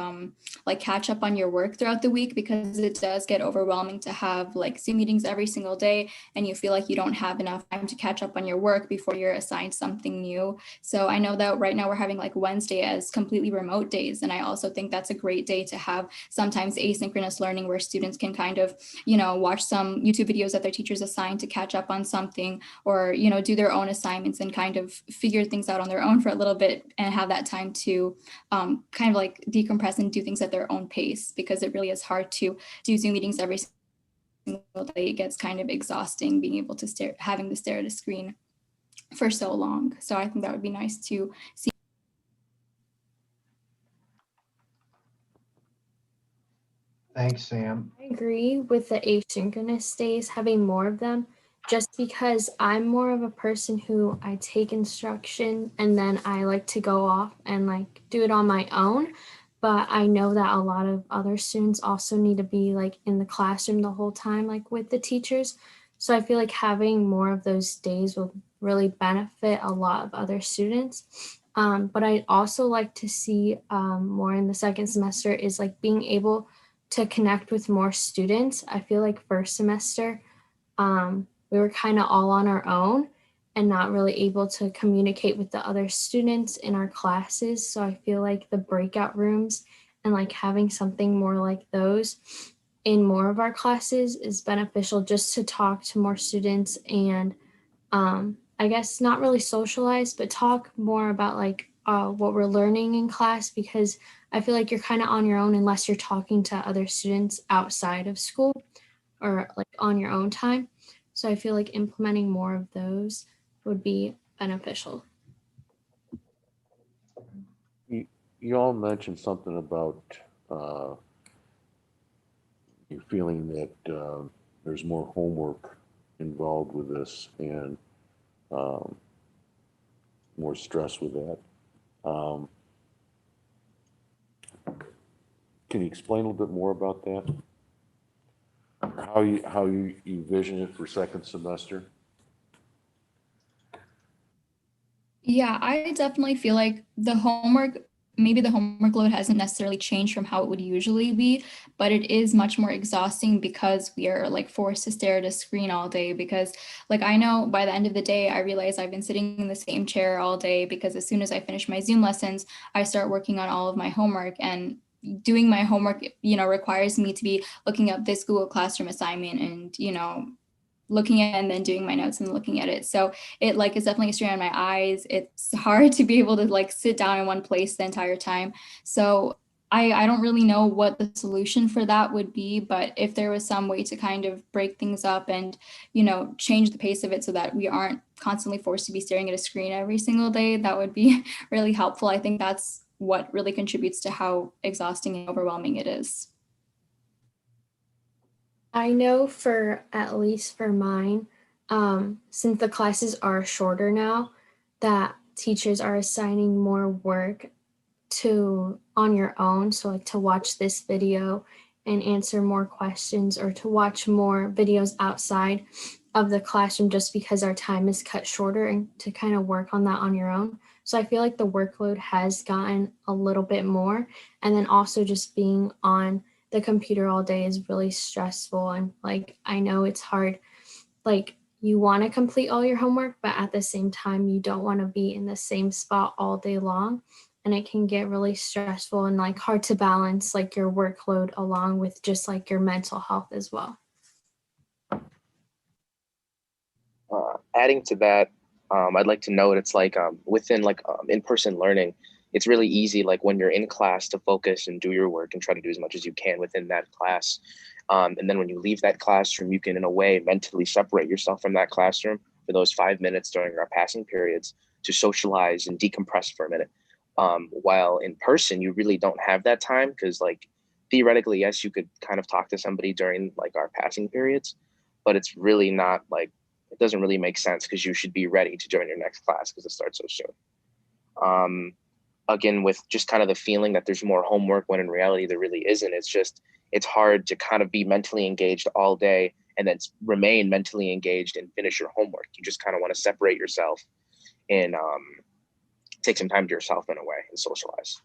like catch up on your work throughout the week because it does get overwhelming to have like Zoom meetings every single day and you feel like you don't have enough time to catch up on your work before you're assigned something new. So I know that right now we're having like Wednesday as completely remote days. And I also think that's a great day to have sometimes asynchronous learning where students can kind of, you know, watch some YouTube videos that their teachers assigned to catch up on something or, you know, do their own assignments and kind of figure things out on their own for a little bit and have that time to kind of like decompress and do things at their own pace because it really is hard to do Zoom meetings every single day. It gets kind of exhausting being able to having to stare at a screen for so long. So I think that would be nice to see. Thanks, Sam. I agree with the asynchronous days, having more of them, just because I'm more of a person who I take instruction and then I like to go off and like do it on my own. But I know that a lot of other students also need to be like in the classroom the whole time, like with the teachers. So I feel like having more of those days will really benefit a lot of other students. But I'd also like to see more in the second semester is like being able to connect with more students. I feel like first semester, we were kind of all on our own and not really able to communicate with the other students in our classes. So I feel like the breakout rooms and like having something more like those in more of our classes is beneficial just to talk to more students and I guess not really socialize, but talk more about like what we're learning in class because I feel like you're kind of on your own unless you're talking to other students outside of school or like on your own time. So I feel like implementing more of those would be beneficial. You all mentioned something about you feeling that there's more homework involved with this and more stress with that. Can you explain a little bit more about that? How you envision it for second semester? Yeah, I definitely feel like maybe the homework load hasn't necessarily changed from how it would usually be, but it is much more exhausting because we are like forced to stare at a screen all day because like I know by the end of the day, I realize I've been sitting in the same chair all day because as soon as I finish my Zoom lessons, I start working on all of my homework and doing my homework, you know, requires me to be looking up this Google Classroom assignment and, you know, looking at it and then doing my notes and looking at it. So it like is definitely a strain on my eyes. It's hard to be able to like sit down in one place the entire time. So I don't really know what the solution for that would be, but if there was some way to kind of break things up and, change the pace of it so that we aren't constantly forced to be staring at a screen every single day, that would be really helpful. I think that's what really contributes to how exhausting and overwhelming it is. I know for at least for mine, since the classes are shorter now, that teachers are assigning more work to on your own. So like to watch this video and answer more questions or to watch more videos outside of the classroom just because our time is cut shorter and to kind of work on that on your own. So I feel like the workload has gotten a little bit more. And then also just being on the computer all day is really stressful. And like, I know it's hard, like you want to complete all your homework, but at the same time, you don't want to be in the same spot all day long. And it can get really stressful and like hard to balance like your workload along with just like your mental health as well. Adding to that, I'd like to note it's like within like in-person learning, it's really easy like when you're in class to focus and do your work and try to do as much as you can within that class. And then when you leave that classroom, you can in a way mentally separate yourself from that classroom for those 5 minutes during our passing periods to socialize and decompress for a minute. While in person, you really don't have that time because like theoretically, yes, you could kind of talk to somebody during like our passing periods, but it's really not like, it doesn't really make sense because you should be ready to join your next class because it starts so soon. Again, with just kind of the feeling that there's more homework when in reality there really isn't. It's hard to kind of be mentally engaged all day and then remain mentally engaged and finish your homework. You just kind of want to separate yourself and take some time to yourself in a way and socialize.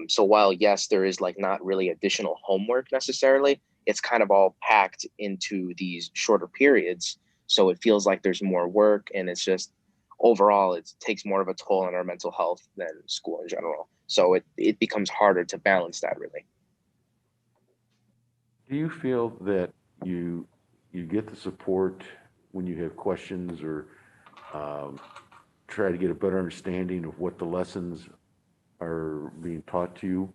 So while yes, there is like not really additional homework necessarily, it's kind of all packed into these shorter periods. So it feels like there's more work and it's just overall, it takes more of a toll on our mental health than school in general. So it becomes harder to balance that really. Do you feel that you get the support when you have questions or try to get a better understanding of what the lessons are being taught to you?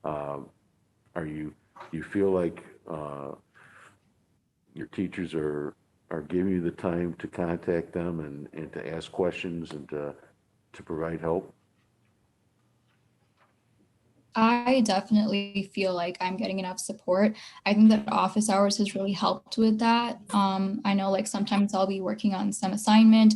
Do you feel like your teachers are giving you the time to contact them and to ask questions and to provide help? I definitely feel like I'm getting enough support. I think that office hours has really helped with that. I know like sometimes I'll be working on some assignment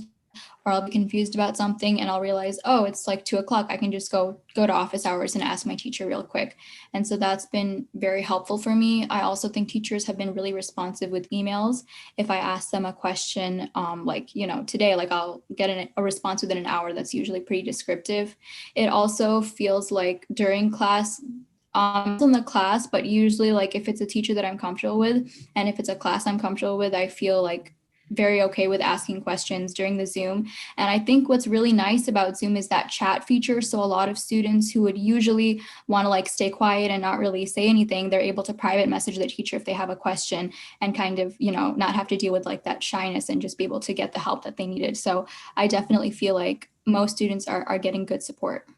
or I'll be confused about something and I'll realize, oh, it's like 2:00. I can just go to office hours and ask my teacher real quick. And so that's been very helpful for me. I also think teachers have been really responsive with emails. If I ask them a question, like, today, like I'll get a response within an hour that's usually pretty descriptive. It also feels like during class, in the class, but usually like if it's a teacher that I'm comfortable with and if it's a class I'm comfortable with, I feel like very okay with asking questions during the Zoom. And I think what's really nice about Zoom is that chat feature. So a lot of students who would usually want to like stay quiet and not really say anything, they're able to private message the teacher if they have a question and kind of, not have to deal with like that shyness and just be able to get the help that they needed. So I definitely feel like most students are getting good support.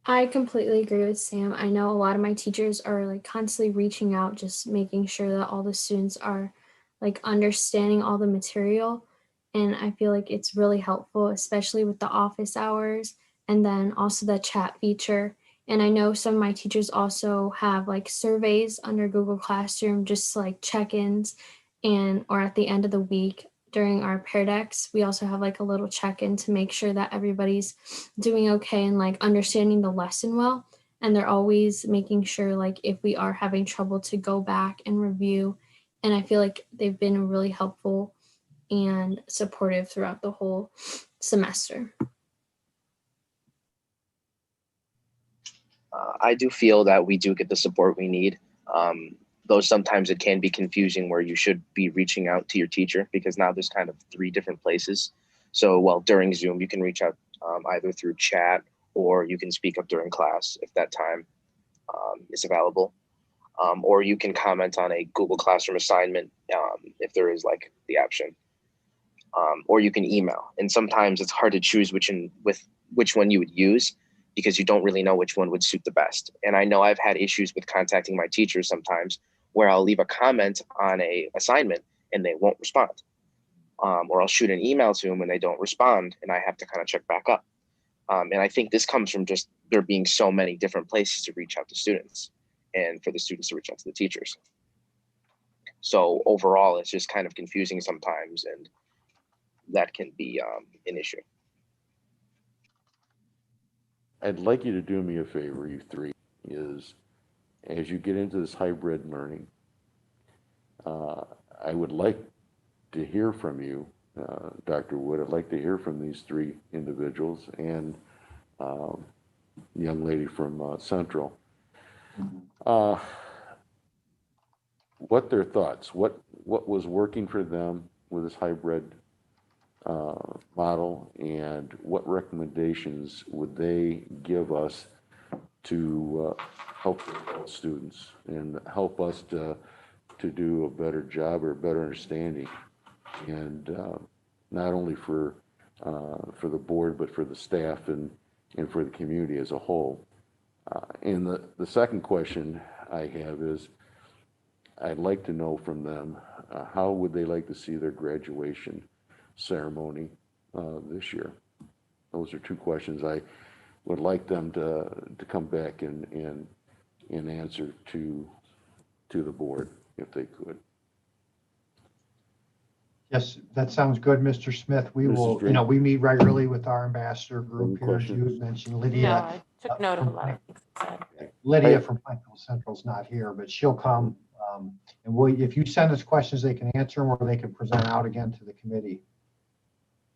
I completely agree with Sam. I know a lot of my teachers are like constantly reaching out, just making sure that all the students are like understanding all the material. And I feel like it's really helpful, especially with the office hours and then also the chat feature. And I know some of my teachers also have like surveys under Google Classroom, just like check-ins or at the end of the week during our Pear Decks, we also have like a little check-in to make sure that everybody's doing okay and like understanding the lesson well. And they're always making sure like if we are having trouble to go back and review. And I feel like they've been really helpful and supportive throughout the whole semester. I do feel that we do get the support we need. Though sometimes it can be confusing where you should be reaching out to your teacher because now there's kind of 3 different places. So while during Zoom, you can reach out either through chat or you can speak up during class if that time is available. Or you can comment on a Google Classroom assignment if there is like the option. or you can email. And sometimes it's hard to choose which one you would use because you don't really know which one would suit the best. And I know I've had issues with contacting my teachers sometimes where I'll leave a comment on a assignment and they won't respond. Or I'll shoot an email to them and they don't respond and I have to kind of check back up. And I think this comes from just there being so many different places to reach out to students and for the students to reach out to the teachers. So overall, it's just kind of confusing sometimes, and that can be an issue. I'd like you to do me a favor, you three, is as you get into this hybrid learning, I would like to hear from you, Dr. Wood. I'd like to hear from these three individuals and the young lady from Central. What their thoughts, what was working for them with this hybrid model, and what recommendations would they give us to help the students and help us to do a better job or a better understanding, and not only for the board but for the staff and for the community as a whole. And the second question I have is, I'd like to know from them, how would they like to see their graduation ceremony this year? Those are two questions I would like them to come back and answer to the board, if they could. Yes, that sounds good, Mr. Smith. We Mrs. will, Drake? we meet regularly with our ambassador group here. As you questions? mentioned, No, Lydia. I took note of a lot of things it said. Lydia from Plainview Central's not here, but she'll come. And if you send us questions, they can answer them or they can present out again to the committee.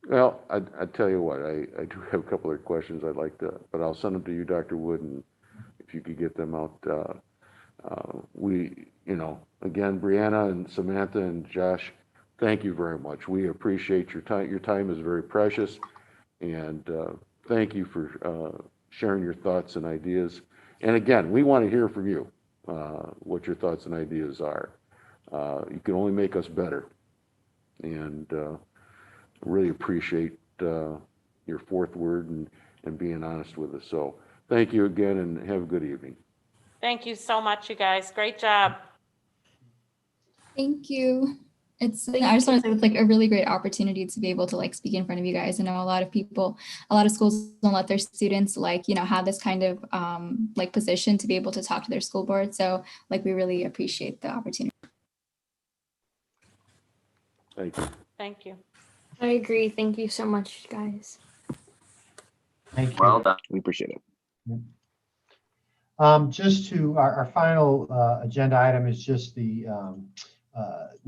Well, I tell you what, I do have a couple of questions I'd like to, but I'll send them to you, Dr. Wood, and if you could get them out. Again, Brianna and Samantha and Josh, thank you very much. We appreciate your time. Your time is very precious, and thank you for sharing your thoughts and ideas. And again, we want to hear from you, what your thoughts and ideas are. You can only make us better, and really appreciate your fourth word and being honest with us. So thank you again, and have a good evening. Thank you so much, you guys. Great job. Thank you. I just want to say it's like a really great opportunity to be able to like speak in front of you guys. I know a lot of schools don't let their students have this kind of like position to be able to talk to their school board. So like we really appreciate the opportunity. Thank you. Thank you. I agree. Thank you so much, guys. Thank you. Well done. We appreciate it. Just to our final agenda item is just the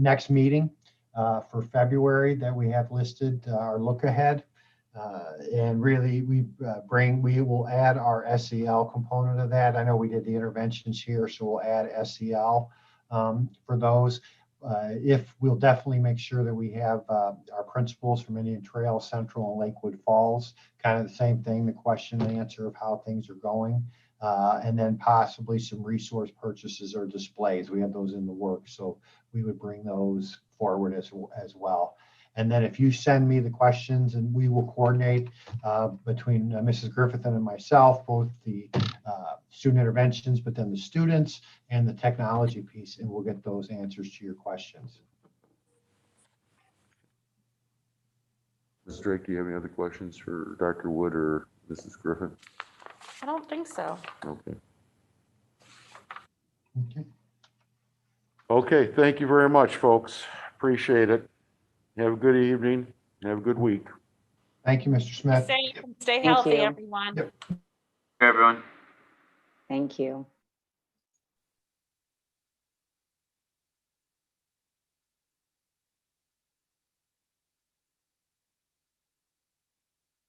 next meeting for February that we have listed, our look ahead. And really we will add our SEL component of that. I know we did the interventions here, so we'll add SEL for those. If we'll definitely make sure that we have our principals from Indian Trail, Central, and Lakewood Falls, kind of the same thing, the question and answer of how things are going. And then possibly some resource purchases or displays. We have those in the works, so we would bring those forward as well. And then if you send me the questions, and we will coordinate between Mrs. Griffith and myself, both the student interventions, but then the students and the technology piece, and we'll get those answers to your questions. Mrs. Drake, do you have any other questions for Dr. Wood or Mrs. Griffin? I don't think so. Okay. Okay. Okay, thank you very much, folks. Appreciate it. Have a good evening. Have a good week. Thank you, Mr. Smith. Stay Thank healthy, you. everyone. Yep. Everyone. Thank you.